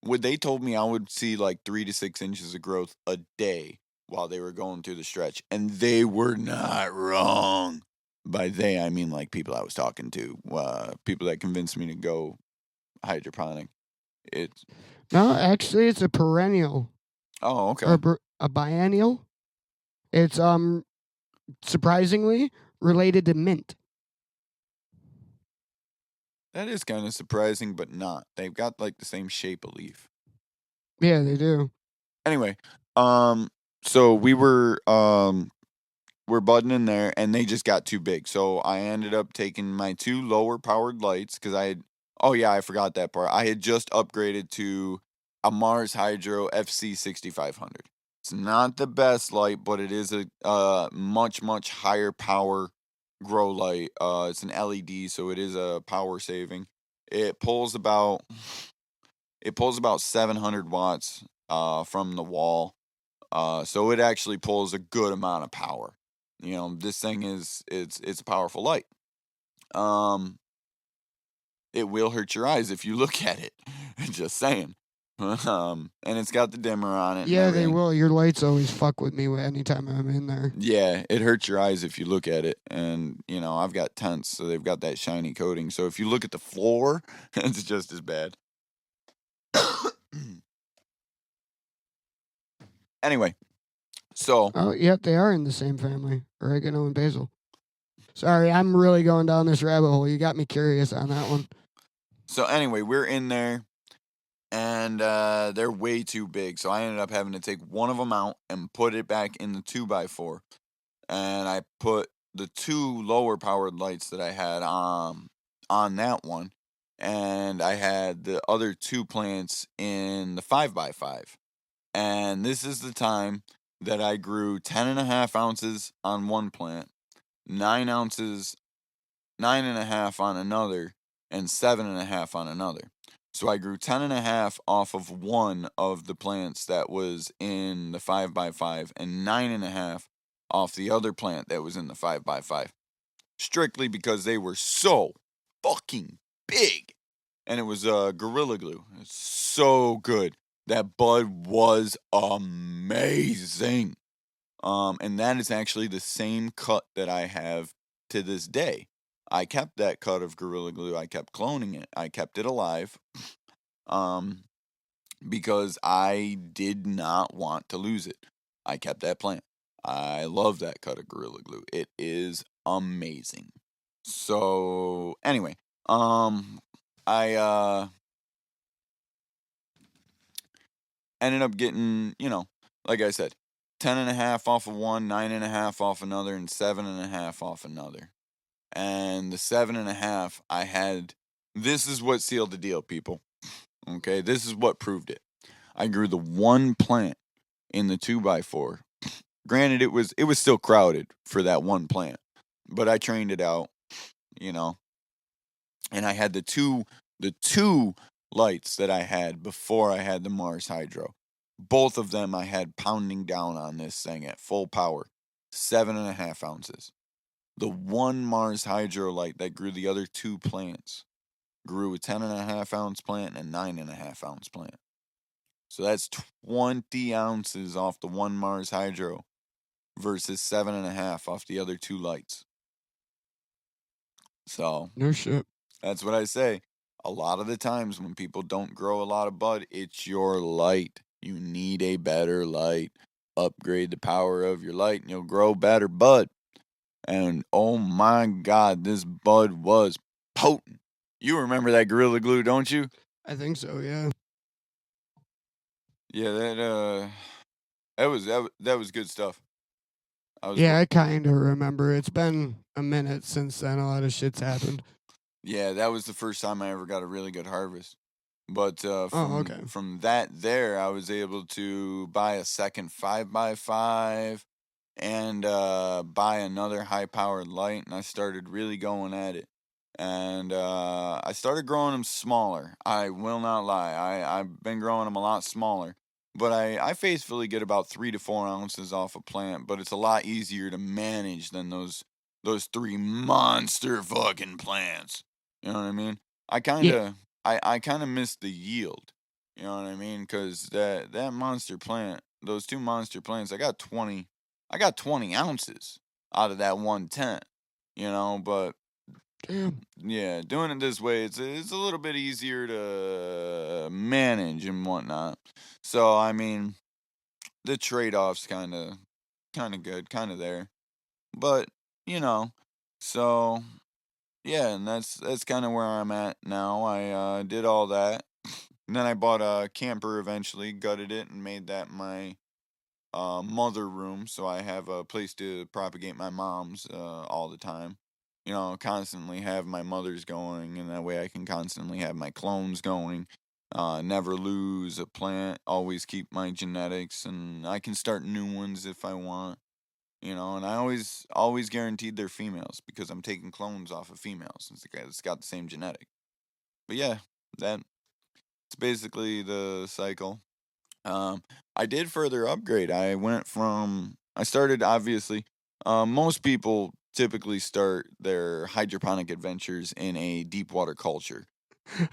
They told me I would see 3 to 6 inches of growth a day while they were going through the stretch, and they were not wrong. By they, I mean people I was talking to, people that convinced me to go hydroponic. No, actually, it's a perennial. Oh, okay. Or a biennial. It's surprisingly related to mint. That is kind of surprising, but not. They've got the same shape of leaf. Yeah, they do. Anyway, so we're budding in there, and they just got too big. So I ended up taking my 2 lower powered lights because I forgot that part. I had just upgraded to a Mars Hydro FC 6500. It's not the best light, but it is a much, much higher power grow light. It's an LED, so it is a power saving. It pulls about 700 watts from the wall. So it actually pulls a good amount of power. This thing it's a powerful light. It will hurt your eyes if you look at it. Just saying. And it's got the dimmer on it. Yeah, they will. Your lights always fuck with me anytime I'm in there. Yeah, it hurts your eyes if you look at it. And, I've got tents, so they've got that shiny coating. So if you look at the floor, it's just as bad. Anyway, so. Oh, yep, they are in the same family. Oregano and basil. Sorry, I'm really going down this rabbit hole. You got me curious on that one. So anyway, we're in there. And they're way too big, so I ended up having to take one of them out and put it back in the 2x4. And I put the 2 lower powered lights that I had on that one, and I had the other 2 plants in the 5x5. And this is the time that I grew 10.5 ounces on one plant, 9 ounces, 9.5 on another, and 7.5 on another. So I grew 10.5 off of one of the plants that was in the 5x5 and 9.5 off the other plant that was in the 5x5. Strictly because they were so fucking big. And it was Gorilla Glue. It's so good. That bud was amazing. And that is actually the same cut that I have to this day. I kept that cut of Gorilla Glue. I kept cloning it. I kept it alive. Because I did not want to lose it. I kept that plant. I love that cut of Gorilla Glue. It is amazing. So anyway, I ended up getting, like I said, 10.5 off of one, 9.5 off another, and 7.5 off another. And the 7.5, I had. This is what sealed the deal, people. Okay, this is what proved it. I grew the one plant in the 2x4. Granted, it was still crowded for that one plant, but I trained it out, you know. And I had the two lights that I had before I had the Mars Hydro. Both of them I had pounding down on this thing at full power, 7.5 ounces. The one Mars Hydro light that grew the other two plants grew a 10.5 ounce plant and a 9.5 ounce plant. So that's 20 ounces off the one Mars Hydro versus 7.5 off the other two lights. So No shit. that's what I say. A lot of the times when people don't grow a lot of bud, it's your light. You need a better light. Upgrade the power of your light and you'll grow better bud. And oh my God, this bud was potent. You remember that Gorilla Glue, don't you? I think so, yeah. Yeah, that was good stuff. I kind of remember. It's been a minute since then. A lot of shit's happened. Yeah, that was the first time I ever got a really good harvest. But okay. from that there, I was able to buy a second 5x5 and buy another high-powered light, and I started really going at it. And I started growing them smaller. I will not lie. I've been growing them a lot smaller. But I faithfully get about 3 to 4 ounces off a plant, but it's a lot easier to manage than those 3 monster fucking plants. You know what I mean? I kind Yeah. of I kind of miss the yield. You know what I mean? Cuz that monster plant, those 2 monster plants, I got 20 ounces out of that one tent, you know, but Damn. yeah, doing it this way, it's a little bit easier to manage and whatnot. So, I mean, the trade-off's kind of good, kind of there. But, you know, so yeah, and that's kind of where I'm at now. I did all that. And then I bought a camper eventually, gutted it, and made that my mother room. So I have a place to propagate my moms all the time. You know, constantly have my mothers going, and that way I can constantly have my clones going. Never lose a plant, always keep my genetics, and I can start new ones if I want. You know, and I always guaranteed they're females because I'm taking clones off of females. It's the guy that's got the same genetic. But yeah, that's basically the cycle. I did further upgrade. I started obviously. Most people typically start their hydroponic adventures in a deep water culture.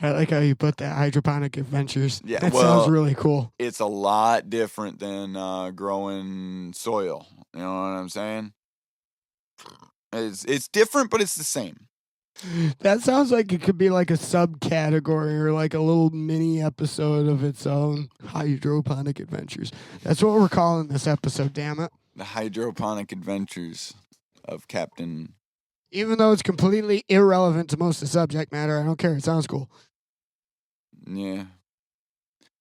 I like how you put that, hydroponic adventures. Yeah, That sounds really cool. It's a lot different than growing soil. You know what I'm saying? It's different, but it's the same. That sounds like it could be like a subcategory or like a little mini episode of its own. Hydroponic adventures. That's what we're calling this episode, damn it. The hydroponic adventures of Captain. Even though it's completely irrelevant to most of the subject matter, I don't care. It sounds cool. Yeah.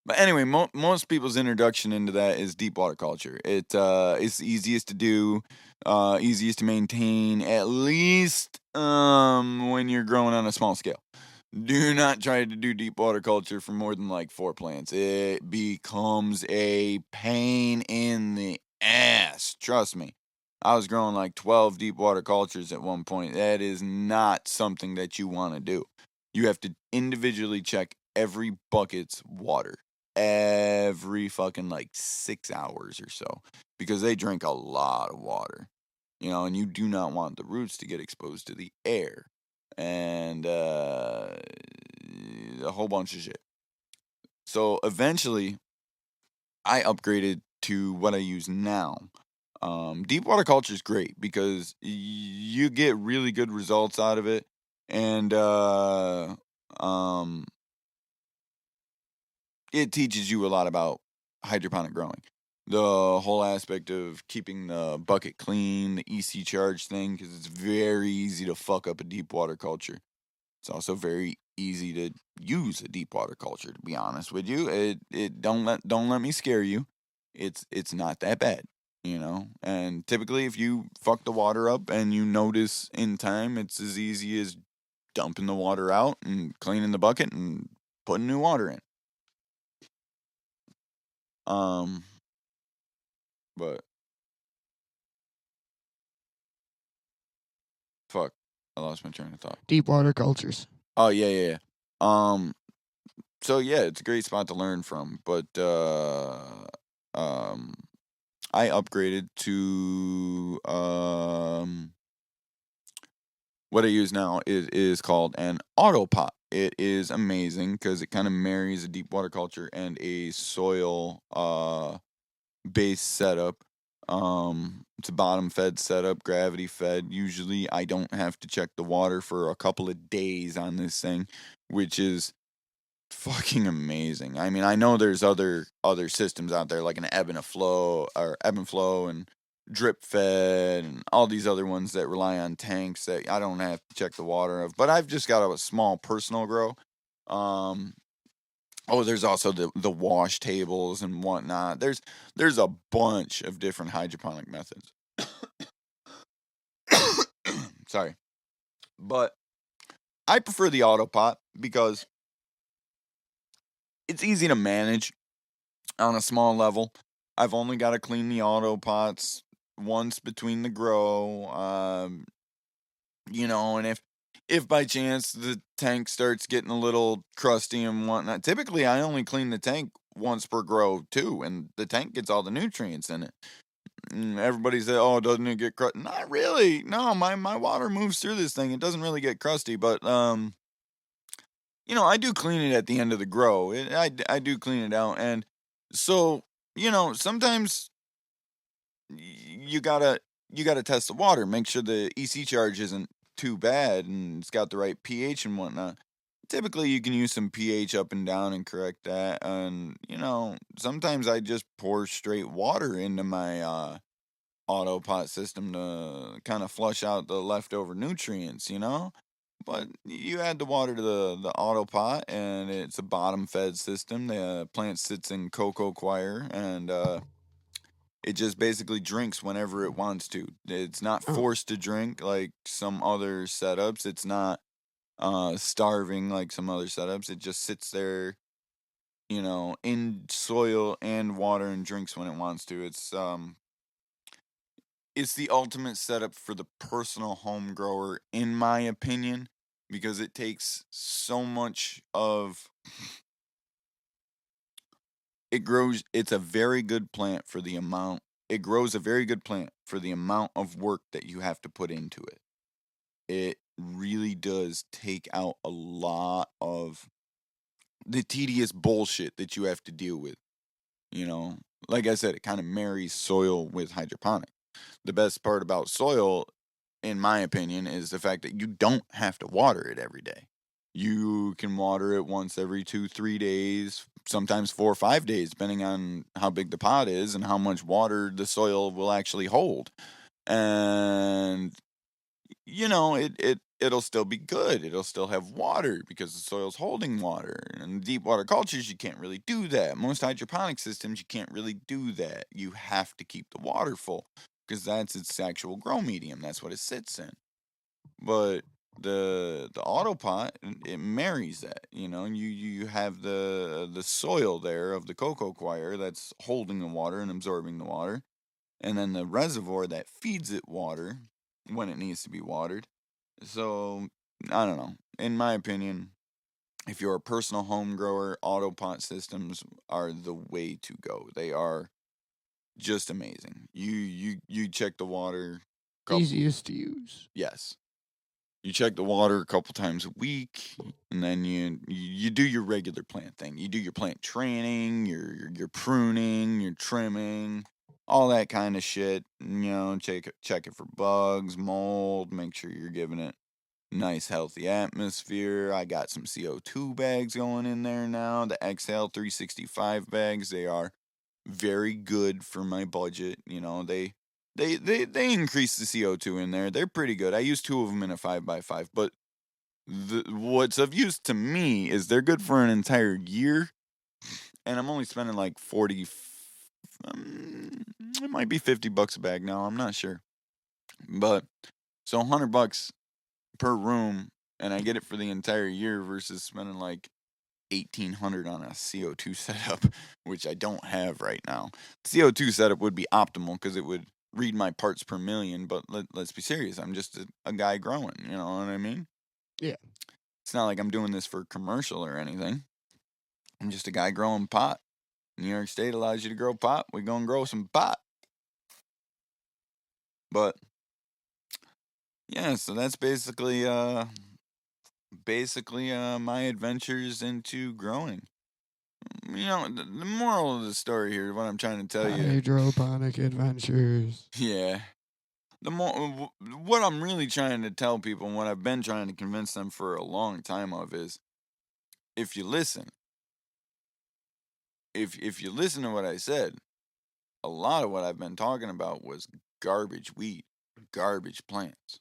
But anyway, most people's introduction into that is deep water culture. It's easiest to do, easiest to maintain, at least when you're growing on a small scale. Do not try to do deep water culture for more than like 4 plants. It becomes a pain in the ass. Trust me. I was growing like 12 deep water cultures at one point. That is not something that you want to do. You have to individually check every bucket's water every fucking like 6 hours or so because they drink a lot of water, you know, and you do not want the roots to get exposed to the air and a whole bunch of shit. So eventually I upgraded to what I use now. Deep water culture is great because you get really good results out of it, and it teaches you a lot about hydroponic growing. The whole aspect of keeping the bucket clean, the EC charge thing, because it's very easy to fuck up a deep water culture. It's also very easy to use a deep water culture. To be honest with you, it don't let me scare you. It's not that bad. And typically if you fuck the water up and you notice in time, it's as easy as dumping the water out and cleaning the bucket and putting new water in. But fuck, I lost my train of thought. Deep water cultures. Oh yeah. So yeah, it's a great spot to learn from. But I upgraded to what I use now is called an auto pot. It is amazing because it kind of marries a deep water culture and a soil based setup. It's a bottom fed setup, gravity fed. Usually I don't have to check the water for a couple of days on this thing, which is fucking amazing. I mean, I know there's other systems out there like an ebb and flow and drip fed and all these other ones that rely on tanks that I don't have to check the water of. But I've just got a small personal grow. There's also the wash tables and whatnot. There's a bunch of different hydroponic methods. Sorry. But I prefer the auto pot because it's easy to manage on a small level. I've only got to clean the auto pots once between the grow. And if by chance the tank starts getting a little crusty and whatnot, typically I only clean the tank once per grow too, and the tank gets all the nutrients in it. Everybody says, "Oh, doesn't it get crusty?" Not really. No, my water moves through this thing. It doesn't really get crusty, but I do clean it at the end of the grow. I do clean it out, and so sometimes you gotta test the water, make sure the EC charge isn't too bad and it's got the right pH and whatnot. Typically, you can use some pH up and down and correct that. And sometimes I just pour straight water into my auto pot system to kind of flush out the leftover nutrients. But you add the water to the auto pot, and it's a bottom fed system. The plant sits in cocoa coir, and it just basically drinks whenever it wants to. It's not forced to drink like some other setups. It's not starving like some other setups. It just sits there, in soil and water and drinks when it wants to. It's the ultimate setup for the personal home grower, in my opinion, because it takes so much of it grows. It's a very good plant for the amount. It grows a very good plant for the amount of work that you have to put into it. It really does take out a lot of the tedious bullshit that you have to deal with. Like I said, it kind of marries soil with hydroponic. The best part about soil, in my opinion, is the fact that you don't have to water it every day. You can water it once every 2-3 days, sometimes 4 or 5 days, depending on how big the pot is and how much water the soil will actually hold. And it'll still be good. It'll still have water because the soil's holding water. And deep water cultures, you can't really do that. Most hydroponic systems, you can't really do that. You have to keep the water full because that's its actual grow medium. That's what it sits in. But the auto pot, it marries that. You have the soil there of the cocoa coir that's holding the water and absorbing the water, and then the reservoir that feeds it water when it needs to be watered. So I don't know. In my opinion, if you're a personal home grower, auto pot systems are the way to go. They are just amazing. You check the water. Easiest to use. Yes. You check the water a couple times a week, and then you do your regular plant thing. You do your plant training, your pruning, your trimming, all that kind of shit. Check it for bugs, mold. Make sure you're giving it nice healthy atmosphere. I got some CO2 bags going in there now. The Exhale 365 bags. They are very good for my budget. They increase the CO2 in there. They're pretty good. I use 2 of them in a 5x5, but what's of use to me is they're good for an entire year, and I'm only spending like It might be $50 a bag now. I'm not sure, but so $100 per room, and I get it for the entire year versus spending like 1,800 on a CO2 setup, which I don't have right now. CO2 setup would be optimal because it would read my parts per million, but let's be serious. I'm just a guy growing, you know what I mean? Yeah. It's not like I'm doing this for commercial or anything. I'm just a guy growing pot. New York State allows you to grow pot. We're going to grow some pot. But yeah, so that's basically my adventures into growing. You know, the moral of the story here, what I'm trying to tell you. Hydroponic adventures. Yeah. What I'm really trying to tell people and what I've been trying to convince them for a long time of is if you listen, if you listen to what I said, a lot of what I've been talking about was garbage weed, garbage plants.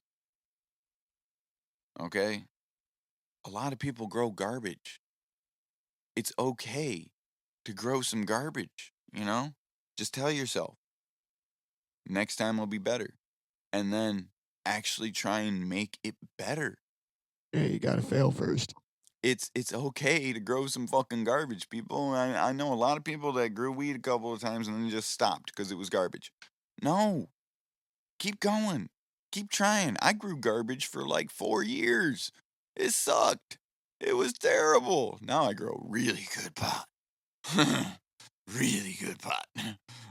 Okay? A lot of people grow garbage. It's okay to grow some garbage, you know? Just tell yourself, next time will be better. And then actually try and make it better. Yeah, you gotta fail first. It's okay to grow some fucking garbage, people. I know a lot of people that grew weed a couple of times and then just stopped because it was garbage. No. Keep going. Keep trying. I grew garbage for like 4 years. It sucked. It was terrible. Now I grow really good pot. Really good pot.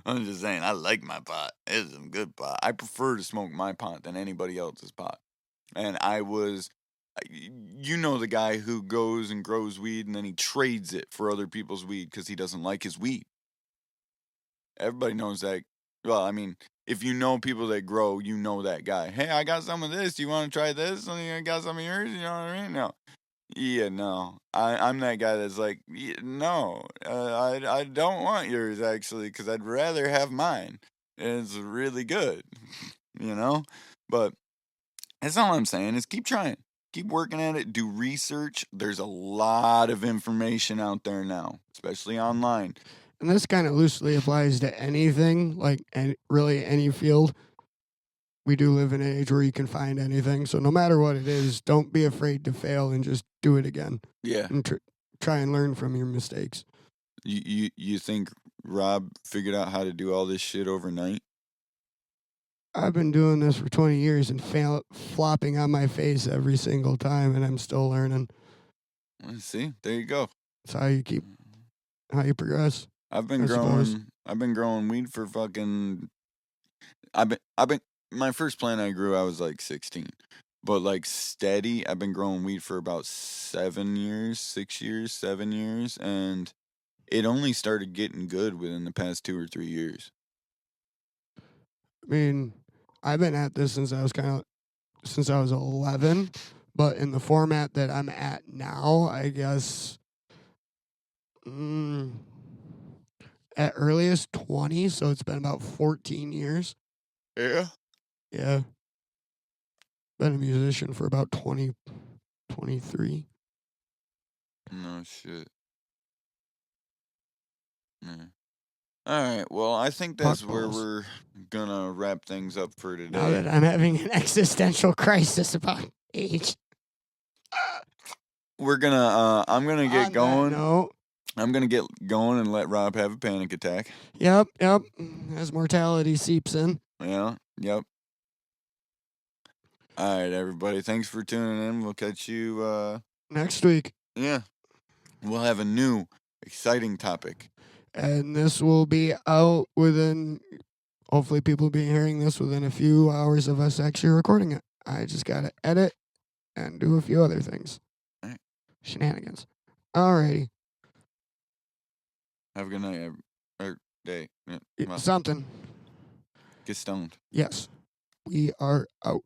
I'm just saying, I like my pot. It's some good pot. I prefer to smoke my pot than anybody else's pot. And you know the guy who goes and grows weed and then he trades it for other people's weed because he doesn't like his weed. Everybody knows that. Well, I mean, if you know people that grow, you know that guy. Hey, I got some of this. Do you want to try this? I got some of yours. You know what I mean? No. Yeah, no. I'm that guy that's like, no, I don't want yours actually because I'd rather have mine. It's really good, you know? But that's all I'm saying is keep trying. Keep working at it. Do research. There's a lot of information out there now, especially online. And this kind of loosely applies to anything, like really any field. We do live in an age where you can find anything. So no matter what it is, don't be afraid to fail and just do it again. Yeah. And try and learn from your mistakes. You think Rob figured out how to do all this shit overnight? I've been doing this for 20 years and flopping on my face every single time, and I'm still learning. Let's see. There you go. That's how you progress. I've been growing weed for fucking. My first plant I grew, I was like 16, but like steady, I've been growing weed for about 7 years, 6 years, 7 years, and it only started getting good within the past 2 or 3 years. I mean, I've been at this since I was 11, but in the format that I'm at now, I guess at earliest 20, so it's been about 14 years. Yeah. Yeah. Been a musician for about 23. No shit. Yeah. All right. Well, I think that's where we're gonna wrap things up for today. Now that I'm having an existential crisis about age. We're gonna. I'm gonna get going. No. I'm gonna get going and let Rob have a panic attack. Yep. As mortality seeps in. Yeah. Yep. All right, everybody. Thanks for tuning in. We'll catch you next week. Yeah. We'll have a new, exciting topic. And this will be out within, hopefully people will be hearing this within a few hours of us actually recording it. I just got to edit and do a few other things. All right. Shenanigans. Alrighty. Have a good night or day. Something. Get stoned. Yes. We are out.